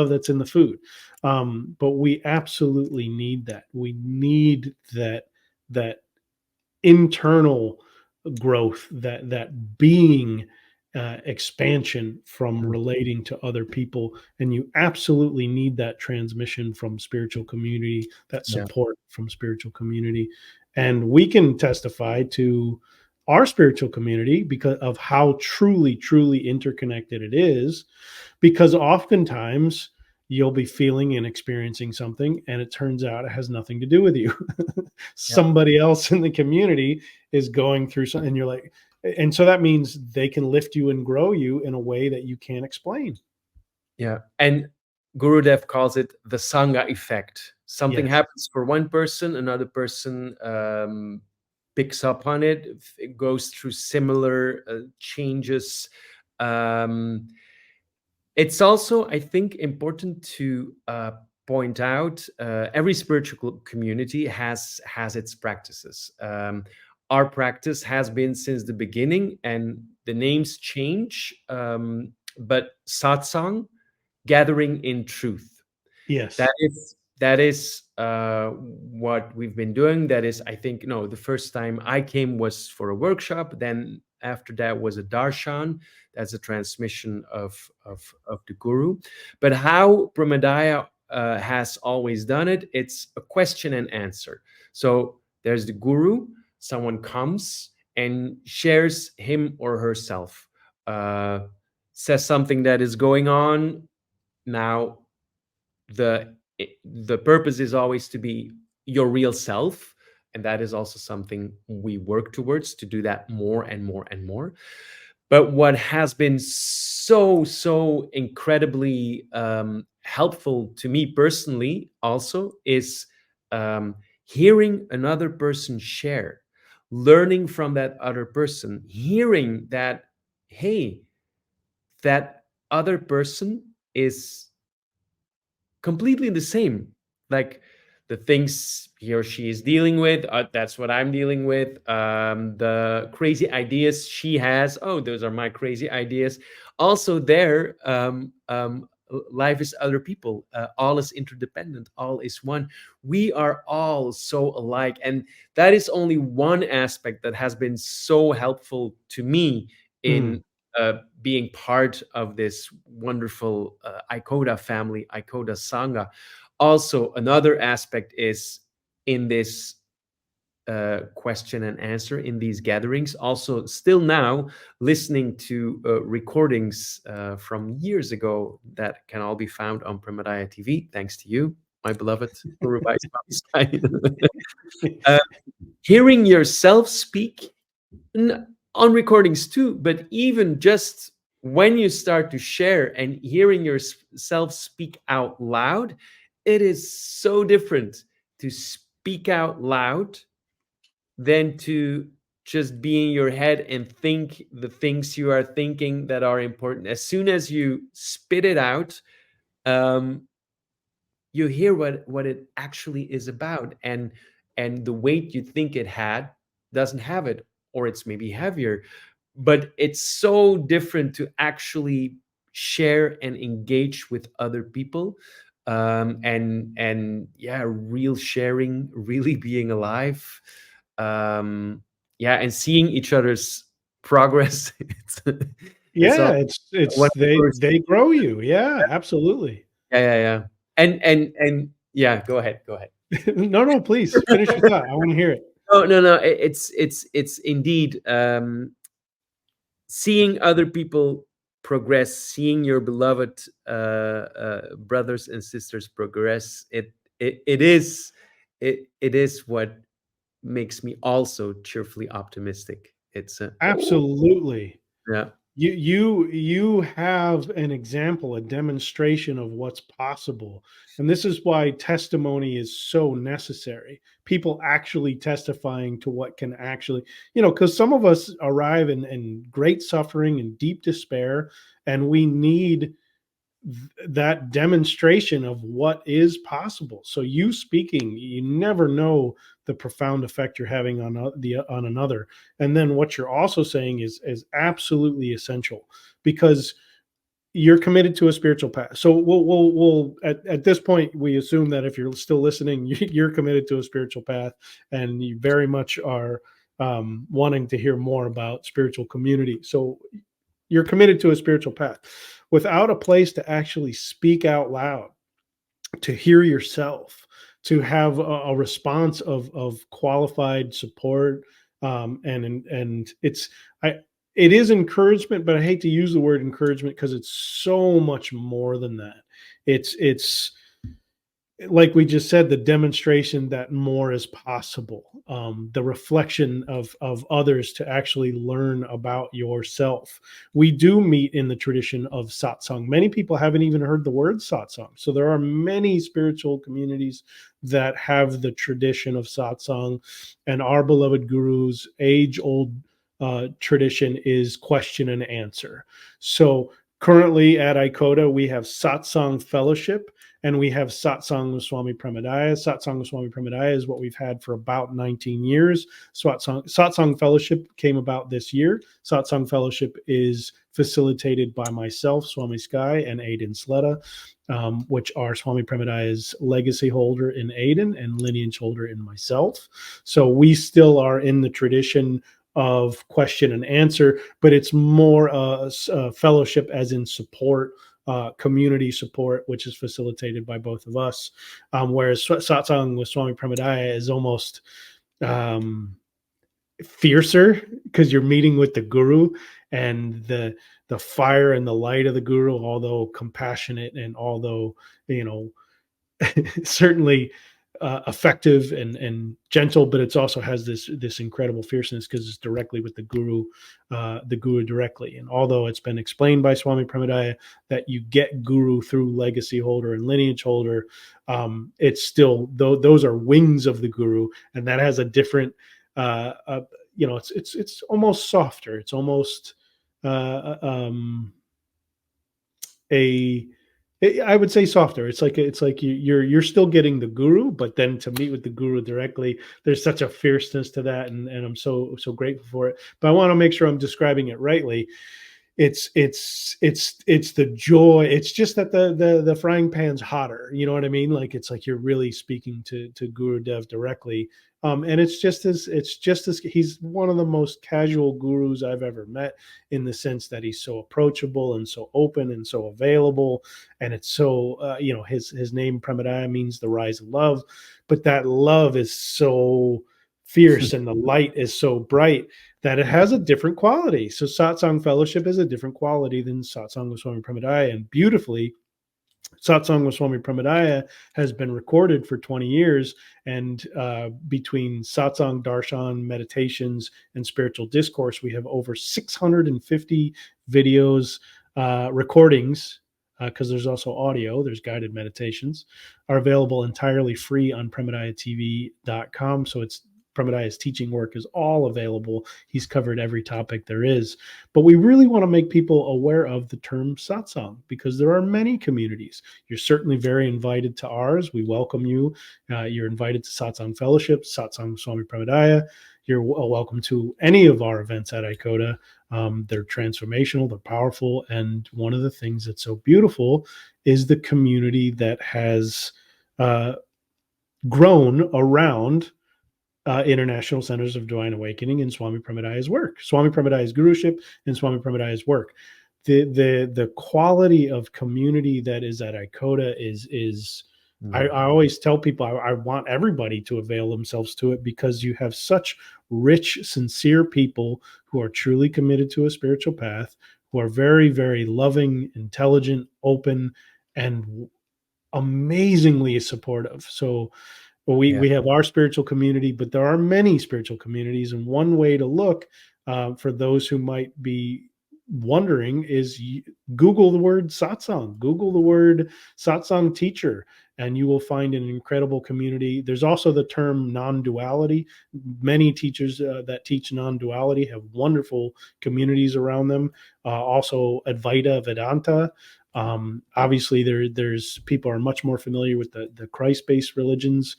that's in the food. But we absolutely need that. We need that internal growth, that being expansion from relating to other people. And you absolutely need that transmission from spiritual community, that yeah, support from spiritual community. And we can testify to our spiritual community because of how truly, truly interconnected it is. Because oftentimes you'll be feeling and experiencing something, and it turns out it has nothing to do with you. yeah, Somebody else in the community is going through something, and you're like, and so that means they can lift you and grow you in a way that you can't explain. yeah. And Gurudev calls it the Sangha effect. Something Yes. happens for one person, another person picks up on it. It goes through similar changes. Um, it's also, I think, important to point out every spiritual community has its practices. Our practice has been since the beginning, and the names change, but satsang, gathering in truth. Yes. That is what we've been doing. That is, I think, no, the first time I came was for a workshop. Then after that was a darshan. That's a transmission of the guru. But how Premodaya has always done it, it's a question and answer. So there's the guru. Someone comes and shares him or herself, uh, says something that is going on now. The the purpose is always to be your real self, and that is also something we work towards, to do that more and more and more. But what has been so incredibly helpful to me personally also is hearing another person share, learning from that other person, hearing that, hey, that other person is completely the same. Like the things he or she is dealing with, that's what I'm dealing with. The crazy ideas she has, oh, those are my crazy ideas. Also, there, life is other people. All is interdependent. All is one. We are all so alike, and that is only one aspect that has been so helpful to me in being part of this wonderful ICODA family, ICODA Sangha. Also, another aspect is in this question and answer in these gatherings. Also, still now, listening to recordings from years ago that can all be found on Premodaya TV. Thanks to you, my beloved Guru Vaishnava. Hearing yourself speak on recordings too, but even just when you start to share and hearing yourself speak out loud, it is so different to speak out loud than to just be in your head and think the things you are thinking that are important. As soon as you spit it out, you hear what it actually is about, and the weight you think it had doesn't have it, or it's maybe heavier. But it's so different to actually share and engage with other people, and yeah, real sharing, really being alive, yeah, and seeing each other's progress. It's all it's one they grow you. Yeah, absolutely. yeah. And yeah, go ahead. No, please finish your thought. I want to hear it. No. It's indeed seeing other people progress, seeing your beloved brothers and sisters progress. It is what makes me also cheerfully optimistic. It's Absolutely. yeah. You have an example, a demonstration of what's possible. And this is why testimony is so necessary. People actually testifying to what can actually, because some of us arrive in great suffering and deep despair, and we need that demonstration of what is possible. So you speaking, you never know the profound effect you're having on another. And then what you're also saying is absolutely essential, because you're committed to a spiritual path. So we'll at this point, we assume that if you're still listening, you're committed to a spiritual path, and you very much are wanting to hear more about spiritual community. So you're committed to a spiritual path. Without a place to actually speak out loud, to hear yourself, to have a response of qualified support, and it is encouragement, but I hate to use the word encouragement because it's so much more than that. It's like we just said, the demonstration that more is possible, the reflection of others to actually learn about yourself. We do meet in the tradition of satsang. Many people haven't even heard the word satsang. So there are many spiritual communities that have the tradition of satsang, and our beloved guru's age-old tradition is question and answer. So currently at ICODA, we have satsang fellowship, and we have Satsang with Swami Premodaya. Satsang with Swami Premodaya is what we've had for about 19 years. Satsang Fellowship came about this year. Satsang Fellowship is facilitated by myself, Swami Sky, and Aiden Sletta, which are Swami Premodaya's legacy holder in Aiden and lineage holder in myself. So we still are in the tradition of question and answer, but it's more fellowship as in support, community support, which is facilitated by both of us. Whereas satsang with Swami Premodaya is almost fiercer, because you're meeting with the guru, and the fire and the light of the guru, although compassionate and although certainly effective and gentle, but it also has this incredible fierceness because it's directly with the guru directly. And although it's been explained by Swami Premodaya that you get guru through legacy holder and lineage holder, it's still, those are wings of the guru, and that has a different it's almost softer. It's almost I would say softer. It's like you're still getting the guru, but then to meet with the guru directly, there's such a fierceness to that, and I'm so grateful for it. But I want to make sure I'm describing it rightly. it's the joy. It's just that the frying pan's hotter. You know what I mean? Like, it's like you're really speaking to Gurudev directly. And it's just as he's one of the most casual gurus I've ever met, in the sense that he's so approachable and so open and so available. And it's so, his name Premodaya means the rise of love, but that love is so fierce and the light is so bright that it has a different quality. So satsang fellowship is a different quality than satsang with Swami Premodaya. And beautifully, Satsang with Swami Premodaya has been recorded for 20 years. And between satsang, darshan, meditations, and spiritual discourse, we have over 650 videos, recordings, because there's also audio, there's guided meditations, are available entirely free on premodayatv.com. So it's Premodaya's teaching work is all available. He's covered every topic there is. But we really want to make people aware of the term satsang, because there are many communities. You're certainly very invited to ours. We welcome you. You're invited to Satsang Fellowship, Satsang Swami Premodaya. You're welcome to any of our events at ICODA. They're transformational, they're powerful. And one of the things that's so beautiful is the community that has grown around International Centers of Divine Awakening and Swami Premodaya's work, Swami Premodaya's guruship, and Swami Premodaya's work. The quality of community that is at ICODA is I always tell people I want everybody to avail themselves to it, because you have such rich, sincere people who are truly committed to a spiritual path, who are very, very loving, intelligent, open, and amazingly supportive. So we have our spiritual community, but there are many spiritual communities. And one way to look, for those who might be wondering, is Google the word satsang, Google the word satsang teacher, and you will find an incredible community. There's also the term non-duality. Many teachers that teach non-duality have wonderful communities around them. Also Advaita Vedanta. Obviously there's people are much more familiar with the Christ-based religions,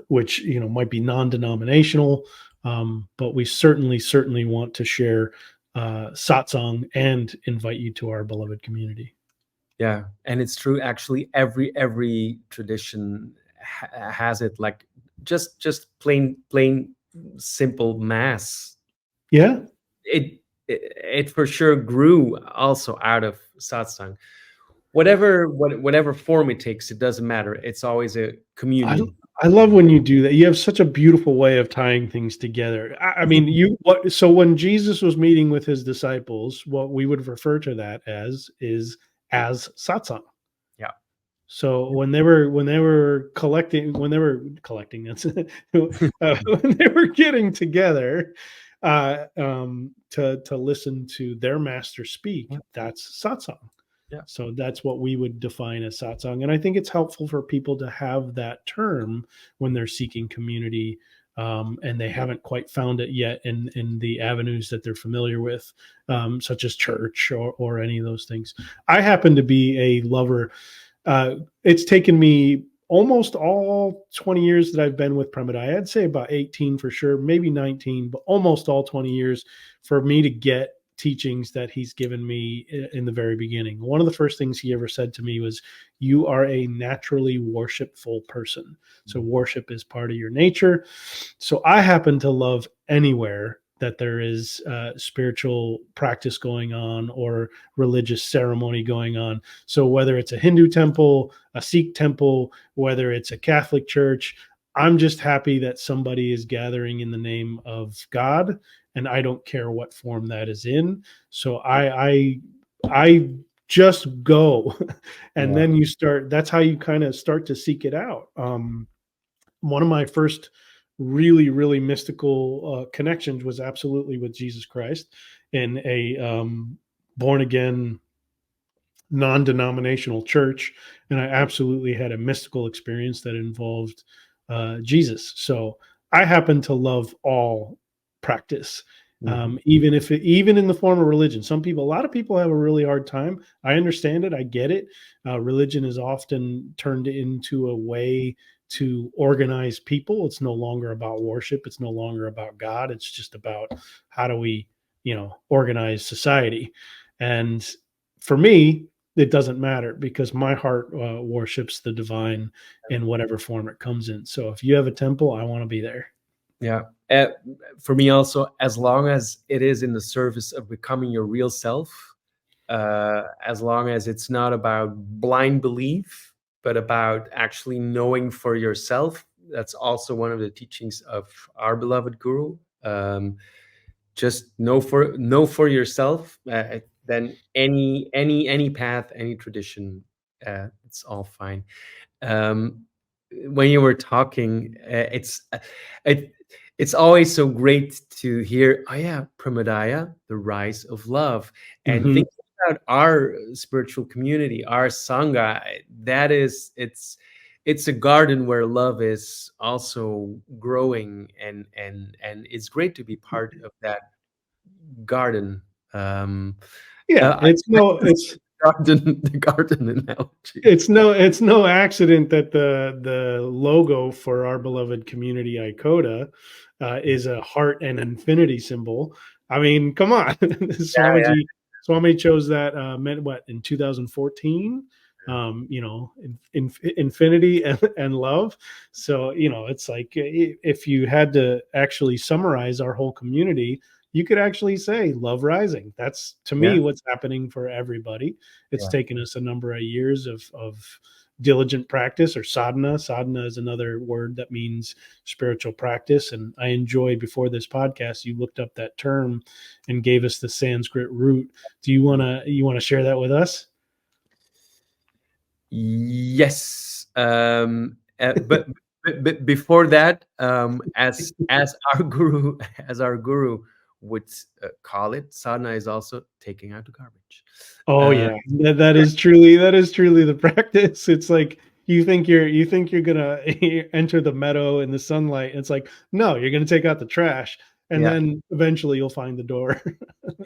which might be non-denominational, but we certainly want to share satsang and invite you to our beloved community. Yeah, and it's true. Actually, every tradition has it, like just plain simple mass. Yeah, it for sure grew also out of satsang. Whatever form it takes, it doesn't matter. It's always a communion. I love when you do that. You have such a beautiful way of tying things together. I mean, so when Jesus was meeting with his disciples, what we would refer to that as satsang. Yeah. So when they were collecting, that's when they were getting together to listen to their master speak, that's satsang. Yeah. So that's what we would define as satsang. And I think it's helpful for people to have that term when they're seeking community, and they haven't quite found it yet in the avenues that they're familiar with, such as church or any of those things. I happen to be a lover. It's taken me almost all 20 years that I've been with Premodaya. I'd say about 18 for sure, maybe 19, but almost all 20 years for me to get teachings that he's given me in the very beginning. One of the first things he ever said to me was, you are a naturally worshipful person. So worship is part of your nature. So I happen to love anywhere that there is spiritual practice going on or religious ceremony going on. So whether it's a Hindu temple, a Sikh temple, whether it's a Catholic church, I'm just happy that somebody is gathering in the name of God, and I don't care what form that is in. So I just go, and then that's how you kind of start to seek it out. One of my first really, really mystical connections was absolutely with Jesus Christ in a born again, non-denominational church, and I absolutely had a mystical experience that involved Jesus. So I happen to love all practice, even in the form of religion. A lot of people have a really hard time. I understand it. I get it. Religion is often turned into a way to organize people. It's no longer about worship. It's no longer about God. It's just about how do we organized society. And for me, it doesn't matter, because my heart worships the divine in whatever form it comes in. So if you have a temple, I want to be there. Yeah. Uh, for me also, as long as it is in the service of becoming your real self, as long as it's not about blind belief, but about actually knowing for yourself. That's also one of the teachings of our beloved guru. Just know for yourself. Then any path, any tradition, it's all fine. When you were talking, it, it's always so great to hear, oh yeah, Premodaya, the rise of love, and Mm-hmm. think about our spiritual community, our Sangha. That is, it's a garden where love is also growing, and it's great to be part of that garden. Yeah, I it's the garden analogy. it's no accident that the logo for our beloved community ICODA is a heart and infinity symbol. I mean, come on. Yeah, yeah, Swami chose that meant what in 2014. Infinity and love. So it's like, if you had to actually summarize our whole community, you could actually say love rising. That's, to yeah, me, what's happening for everybody. It's yeah. taken us a number of years of diligent practice, or sadhana. Sadhana is another word that means spiritual practice. And I enjoy, before this podcast, you looked up that term and gave us the Sanskrit root. Do you want to share that with us? Yes. But before that, as our guru, would call it, sadhana is also taking out the garbage. Oh Uh, yeah, that is truly the practice. It's like you think you're gonna enter the meadow in the sunlight. It's like, no, you're gonna take out the trash, and yeah, then eventually you'll find the door,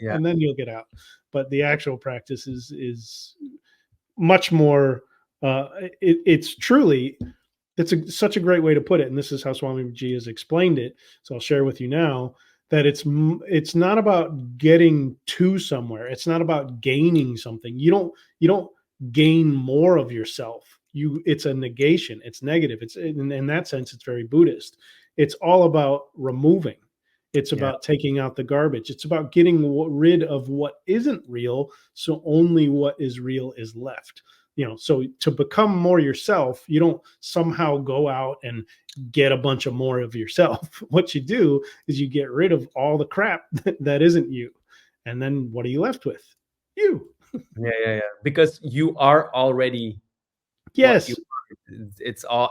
yeah, and then you'll get out. But the actual practice is much more. It's truly, such a great way to put it, and this is how Swami Ji has explained it. So I'll share with you now that it's not about getting to somewhere. It's not about gaining something. You don't gain more of yourself. It's a negation. It's negative. It's in that sense, it's very Buddhist. It's all about removing. It's yeah, about taking out the garbage. It's about getting rid of what isn't real, so only what is real is left. So to become more yourself, you don't somehow go out and get a bunch of more of yourself. What you do is you get rid of all the crap that isn't you, and then what are you left with? You. yeah. Because you are already what you Yes, are.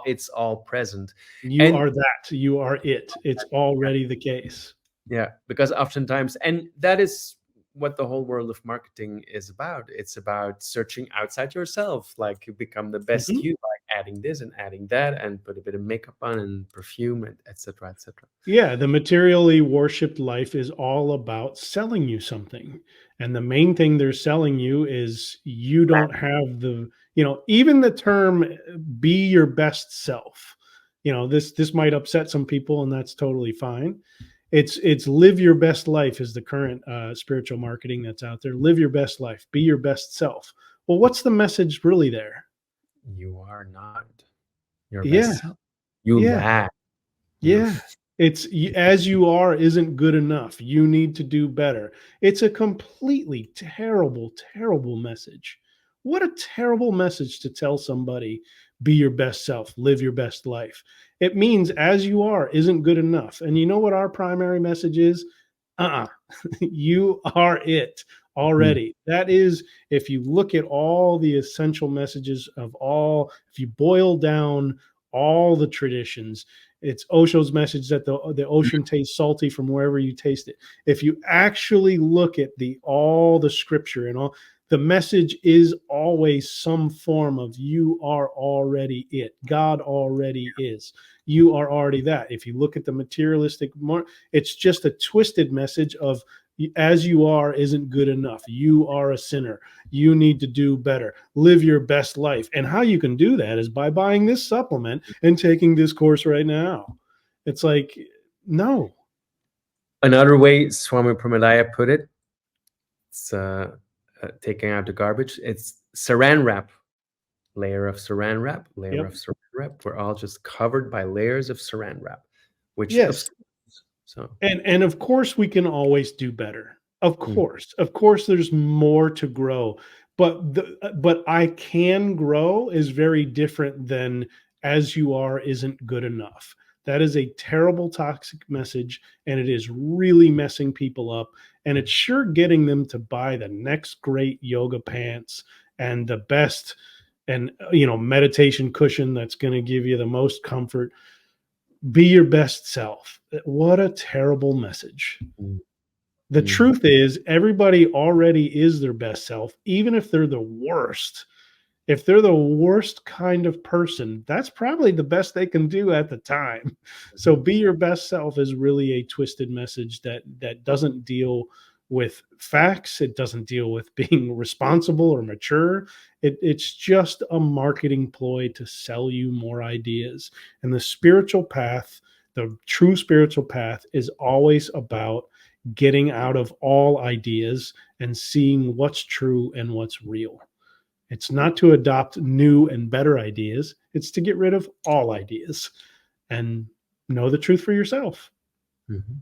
It's all present, you and are that. You are it. It's already the case. yeah, because oftentimes, and that is what the whole world of marketing is about. It's about searching outside yourself, like you become the best Mhm. you by adding this and adding that, and put a bit of makeup on and perfume, and etc. etc. Yeah, the materially worshipped life is all about selling you something. And the main thing they're selling you is you don't have even the term be your best self. This might upset some people, and that's totally fine. It's live your best life is the current spiritual marketing that's out there. Live your best life, be your best self. Well, what's the message really there? You are not your Yeah, best self. You yeah. lack. You Yeah. It's as you are isn't good enough. You need to do better. It's a completely terrible, terrible message. What a terrible message to tell somebody, be your best self, live your best life. It means as you are isn't good enough. And you know what our primary message is? Uh-uh. You are it Mhm. already. That is, if you look at all the essential messages of if you boil down all the traditions, it's Osho's message that the ocean tastes salty from wherever you taste it. If you actually look at all the scripture and all, the message is always some form of you are already it. God already is. You are already that. If you look at the materialistic, it's just a twisted message of as you are isn't good enough. You are a sinner. You need to do better. Live your best life. And how you can do that is by buying this supplement and taking this course right now. It's like, no. Another way Swami Premodaya put it, it's taking out the garbage. It's saran wrap, layer of saran wrap, layer Yep. of saran wrap. We're all just covered by layers of saran wrap, which Yes. so. And of course we can always do better. Of Mm. course, there's more to grow. But I can grow is very different than as you are isn't good enough. That is a terrible toxic message, and it is really messing people up. And it's sure getting them to buy the next great yoga pants and the best and meditation cushion that's going to give you the most comfort. Be your best self. What a terrible message. Mm. The Mm. truth is, everybody already is their best self, even if they're the worst. If they're the worst kind of person, that's probably the best they can do at the time. So be your best self is really a twisted message that doesn't deal with facts. It doesn't deal with being responsible or mature. It's just a marketing ploy to sell you more ideas. And the spiritual path, the true spiritual path, is always about getting out of all ideas and seeing what's true and what's real. It's not to adopt new and better ideas. It's to get rid of all ideas and know the truth for yourself. Mm-hmm.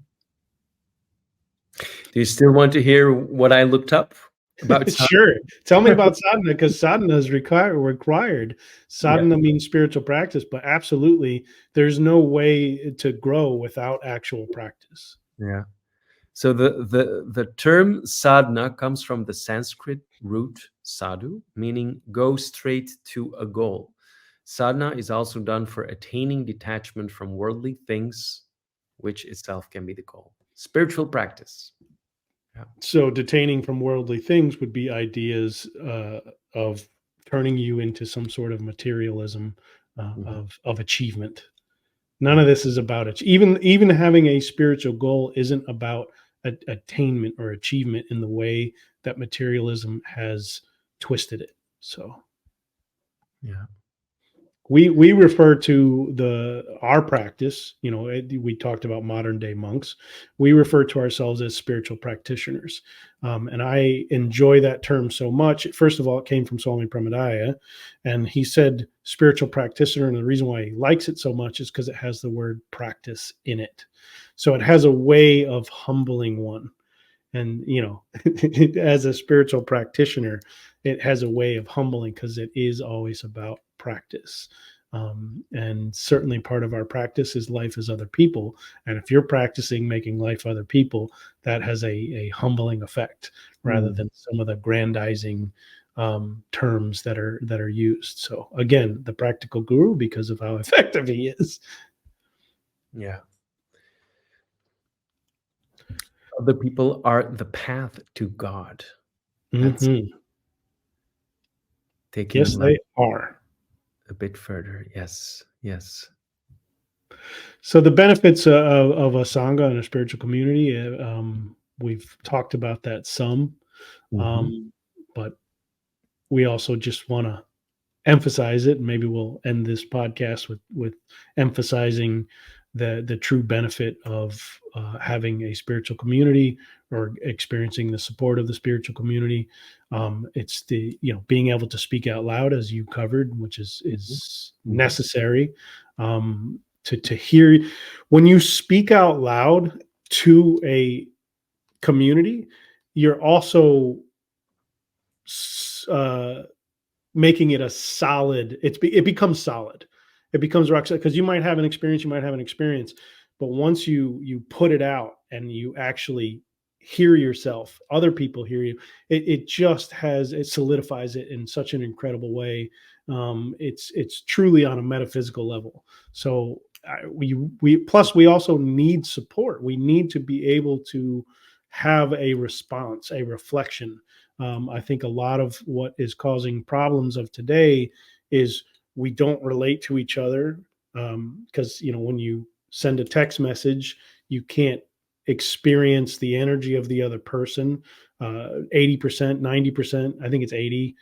Do you still want to hear what I looked up about sadhana? Sure. Tell me about sadhana, because sadhana is required. Sadhana means spiritual practice, but absolutely, there's no way to grow without actual practice. Yeah. So the term sadhana comes from the Sanskrit root sadhu, meaning go straight to a goal. Sadhana is also done for attaining detachment from worldly things, which itself can be the goal. Spiritual practice. Yeah. So detaining from worldly things would be ideas of turning you into some sort of materialism, of achievement. None of this is about it. Even having a spiritual goal isn't about attainment or achievement in the way that materialism has twisted it. So Yeah. we refer to our practice. We talked about modern day monks. We refer to ourselves as spiritual practitioners, and I enjoy that term so much. First of all, it came from Swami Premodaya, and he said spiritual practitioner, and the reason why he likes it so much is because it has the word practice in it. So it has a way of humbling one. And as a spiritual practitioner, it has a way of humbling because it is always about practice. And certainly part of our practice is life as other people. And if you're practicing making life other people, that has a humbling effect rather than some of the grandizing terms that are used. So again, the practical guru, because of how effective he is. Yeah. Other people are the path to God. That's taking Yes, it they are. a bit further. Yes. Yes. So the benefits of a sangha and a spiritual community, we've talked about that some, but we also just want to emphasize it. And maybe we'll end this podcast with emphasizing the true benefit of having a spiritual community or experiencing the support of the spiritual community. It's the being able to speak out loud, as you covered, which is necessary. To hear when you speak out loud to a community, you're also making it a solid. It becomes solid. It becomes rock solid, because you might have an experience, but once you put it out and you actually hear yourself, other people hear you, it solidifies it in such an incredible way. It's truly on a metaphysical level. So we also need support. We need to be able to have a response, a reflection. I think a lot of what is causing problems of today is we don't relate to each other, because when you send a text message, you can't experience the energy of the other person. 80%, 90%, I think it's 80,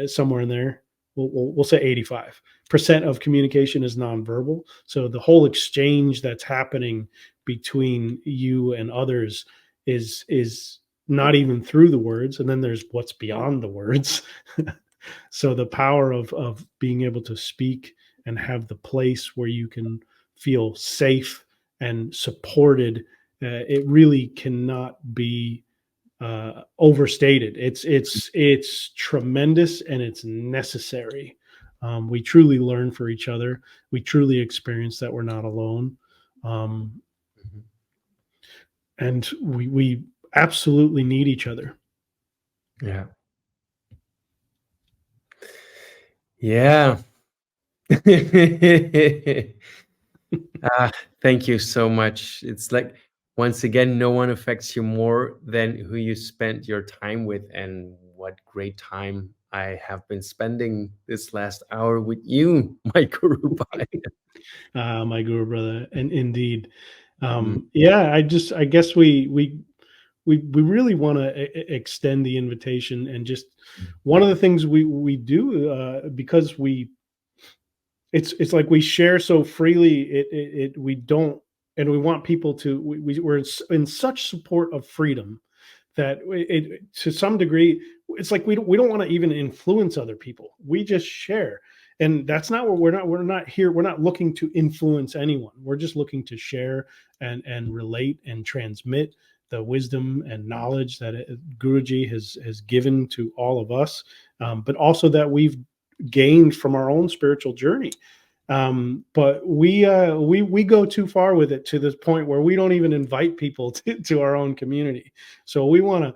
somewhere in there. We'll say 85% of communication is nonverbal. So the whole exchange that's happening between you and others is not even through the words, and then there's what's beyond the words. So the power of being able to speak and have the place where you can feel safe and supported, it really cannot be overstated. It's tremendous, and it's necessary. We truly learn for each other. We truly experience that we're not alone, and we absolutely need each other. Yeah. Yeah. Thank you so much. It's like, once again, no one affects you more than who you spend your time with. And what great time I have been spending this last hour with you, my Guru Bhai. My guru brother, and indeed, yeah. I guess we really want to extend the invitation, and just one of the things we do, because it's like we share so freely, we don't, and we want people to, we're in such support of freedom that to some degree, it's like we don't want to even influence other people. We just share, and that's not what we're not here. We're not looking to influence anyone. We're just looking to share and relate and transmit the wisdom and knowledge that Guruji has given to all of us, but also that we've gained from our own spiritual journey. But we go too far with it, to this point where we don't even invite people to our own community. So we want to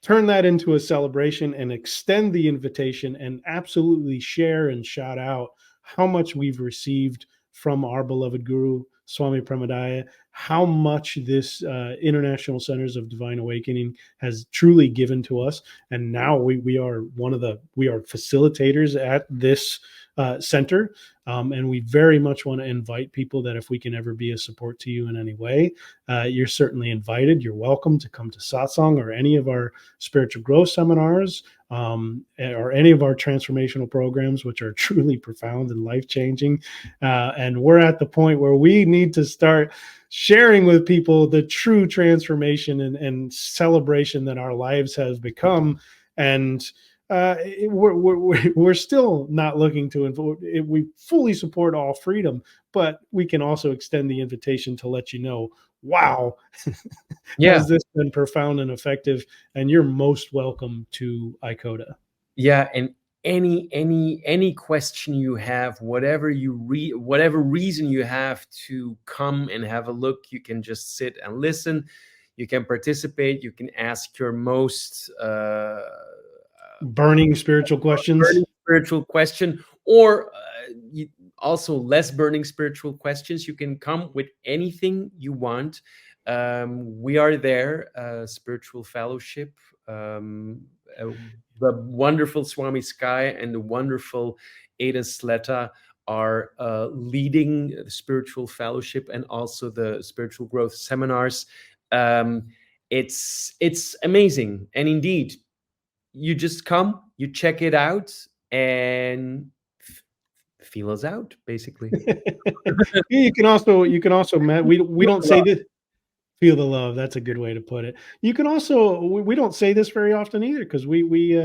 turn that into a celebration and extend the invitation, and absolutely share and shout out how much we've received from our beloved Guru, Swami Premodaya, how much this International Centers of Divine Awakening has truly given to us. And now we are facilitators at this center. And we very much want to invite people that if we can ever be a support to you in any way, you're certainly invited. You're welcome to come to satsang or any of our spiritual growth seminars, or any of our transformational programs, which are truly profound and life-changing. And we're at the point where we need to start sharing with people the true transformation and celebration that our lives have become. And we're still not looking to we fully support all freedom, but we can also extend the invitation to let you know, wow, has this been profound and effective? And you're most welcome to ICODA. Yeah, and any question you have, whatever reason you have to come and have a look, you can just sit and listen. You can participate. You can ask your most burning spiritual questions. Or also less burning spiritual questions. You can come with anything you want. We are there, spiritual fellowship. The wonderful Swami Sky and the wonderful Ada Sleta are leading the spiritual fellowship and also the spiritual growth seminars. It's amazing. And indeed, you just come, you check it out, and feel us out, basically. You can also we don't say this. Feel the love. That's a good way to put it. You can also, we don't say this very often either, because we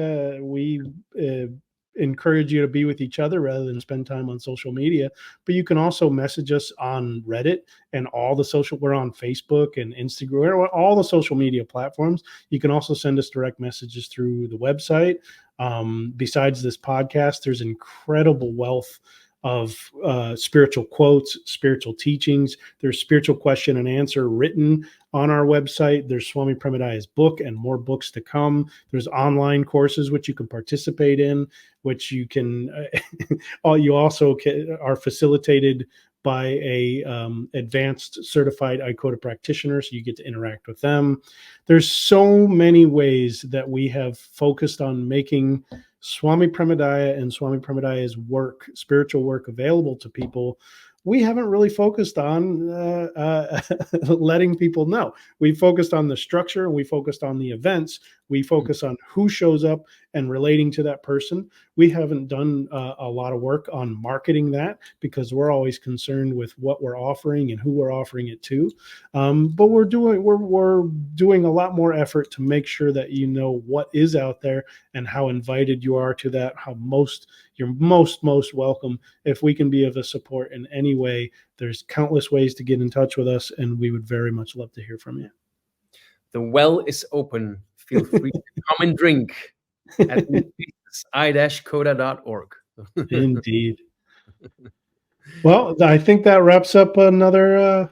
encourage you to be with each other rather than spend time on social media. But you can also message us on Reddit and we're on Facebook and Instagram, all the social media platforms. You can also send us direct messages through the website. Besides this podcast, there's incredible wealth of spiritual quotes, spiritual teachings. There's spiritual question and answer written on our website. There's Swami Premodaya's book and more books to come. There's online courses which you can participate in, which you can you also are facilitated by a advanced certified ICODA practitioner, so you get to interact with them. There's so many ways that we have focused on making Swami Premodaya and Swami Premodaya's work, spiritual work, available to people we haven't really focused on letting people know. We focused on the structure, and we focused on the events. We focus on who shows up and relating to that person. We haven't done a lot of work on marketing that, because we're always concerned with what we're offering and who we're offering it to. But we're doing a lot more effort to make sure that you know what is out there and how invited you are to that, how you're most welcome. If we can be of a support in any way, there's countless ways to get in touch with us, and we would very much love to hear from you. The well is open. Feel free to come and drink at i-coda.org. Indeed. Well, I think that wraps up another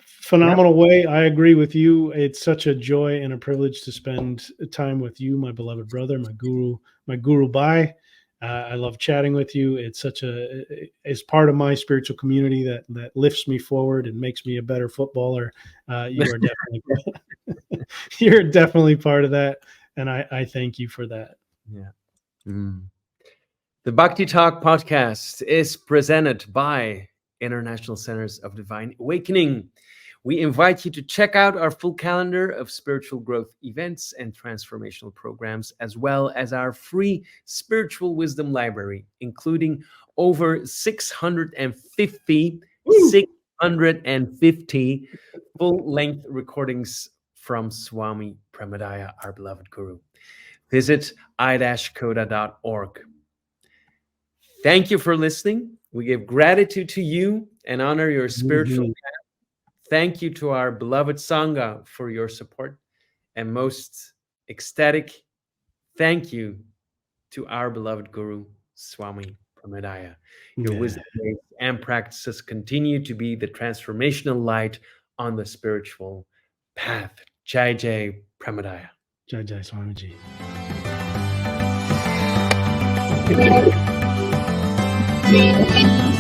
phenomenal way. I agree with you. It's such a joy and a privilege to spend time with you, my beloved brother, my guru Bhai. I love chatting with you. It's as part of my spiritual community that lifts me forward and makes me a better footballer. You are you're definitely part of that, and I thank you for that. Yeah. The Bhakti Talk podcast is presented by International Centers of Divine Awakening. We invite you to check out our full calendar of spiritual growth events and transformational programs, as well as our free spiritual wisdom library, including over 650 full-length recordings from Swami Premodaya, our beloved guru. Visit i-coda.org. Thank you for listening. We give gratitude to you and honor your spiritual path. Thank you to our beloved Sangha for your support. And most ecstatic thank you to our beloved Guru, Swami Premodaya. Your wisdom and practices continue to be the transformational light on the spiritual path. Jai Jai Premodaya. Jai Jai Swamiji. Thank you.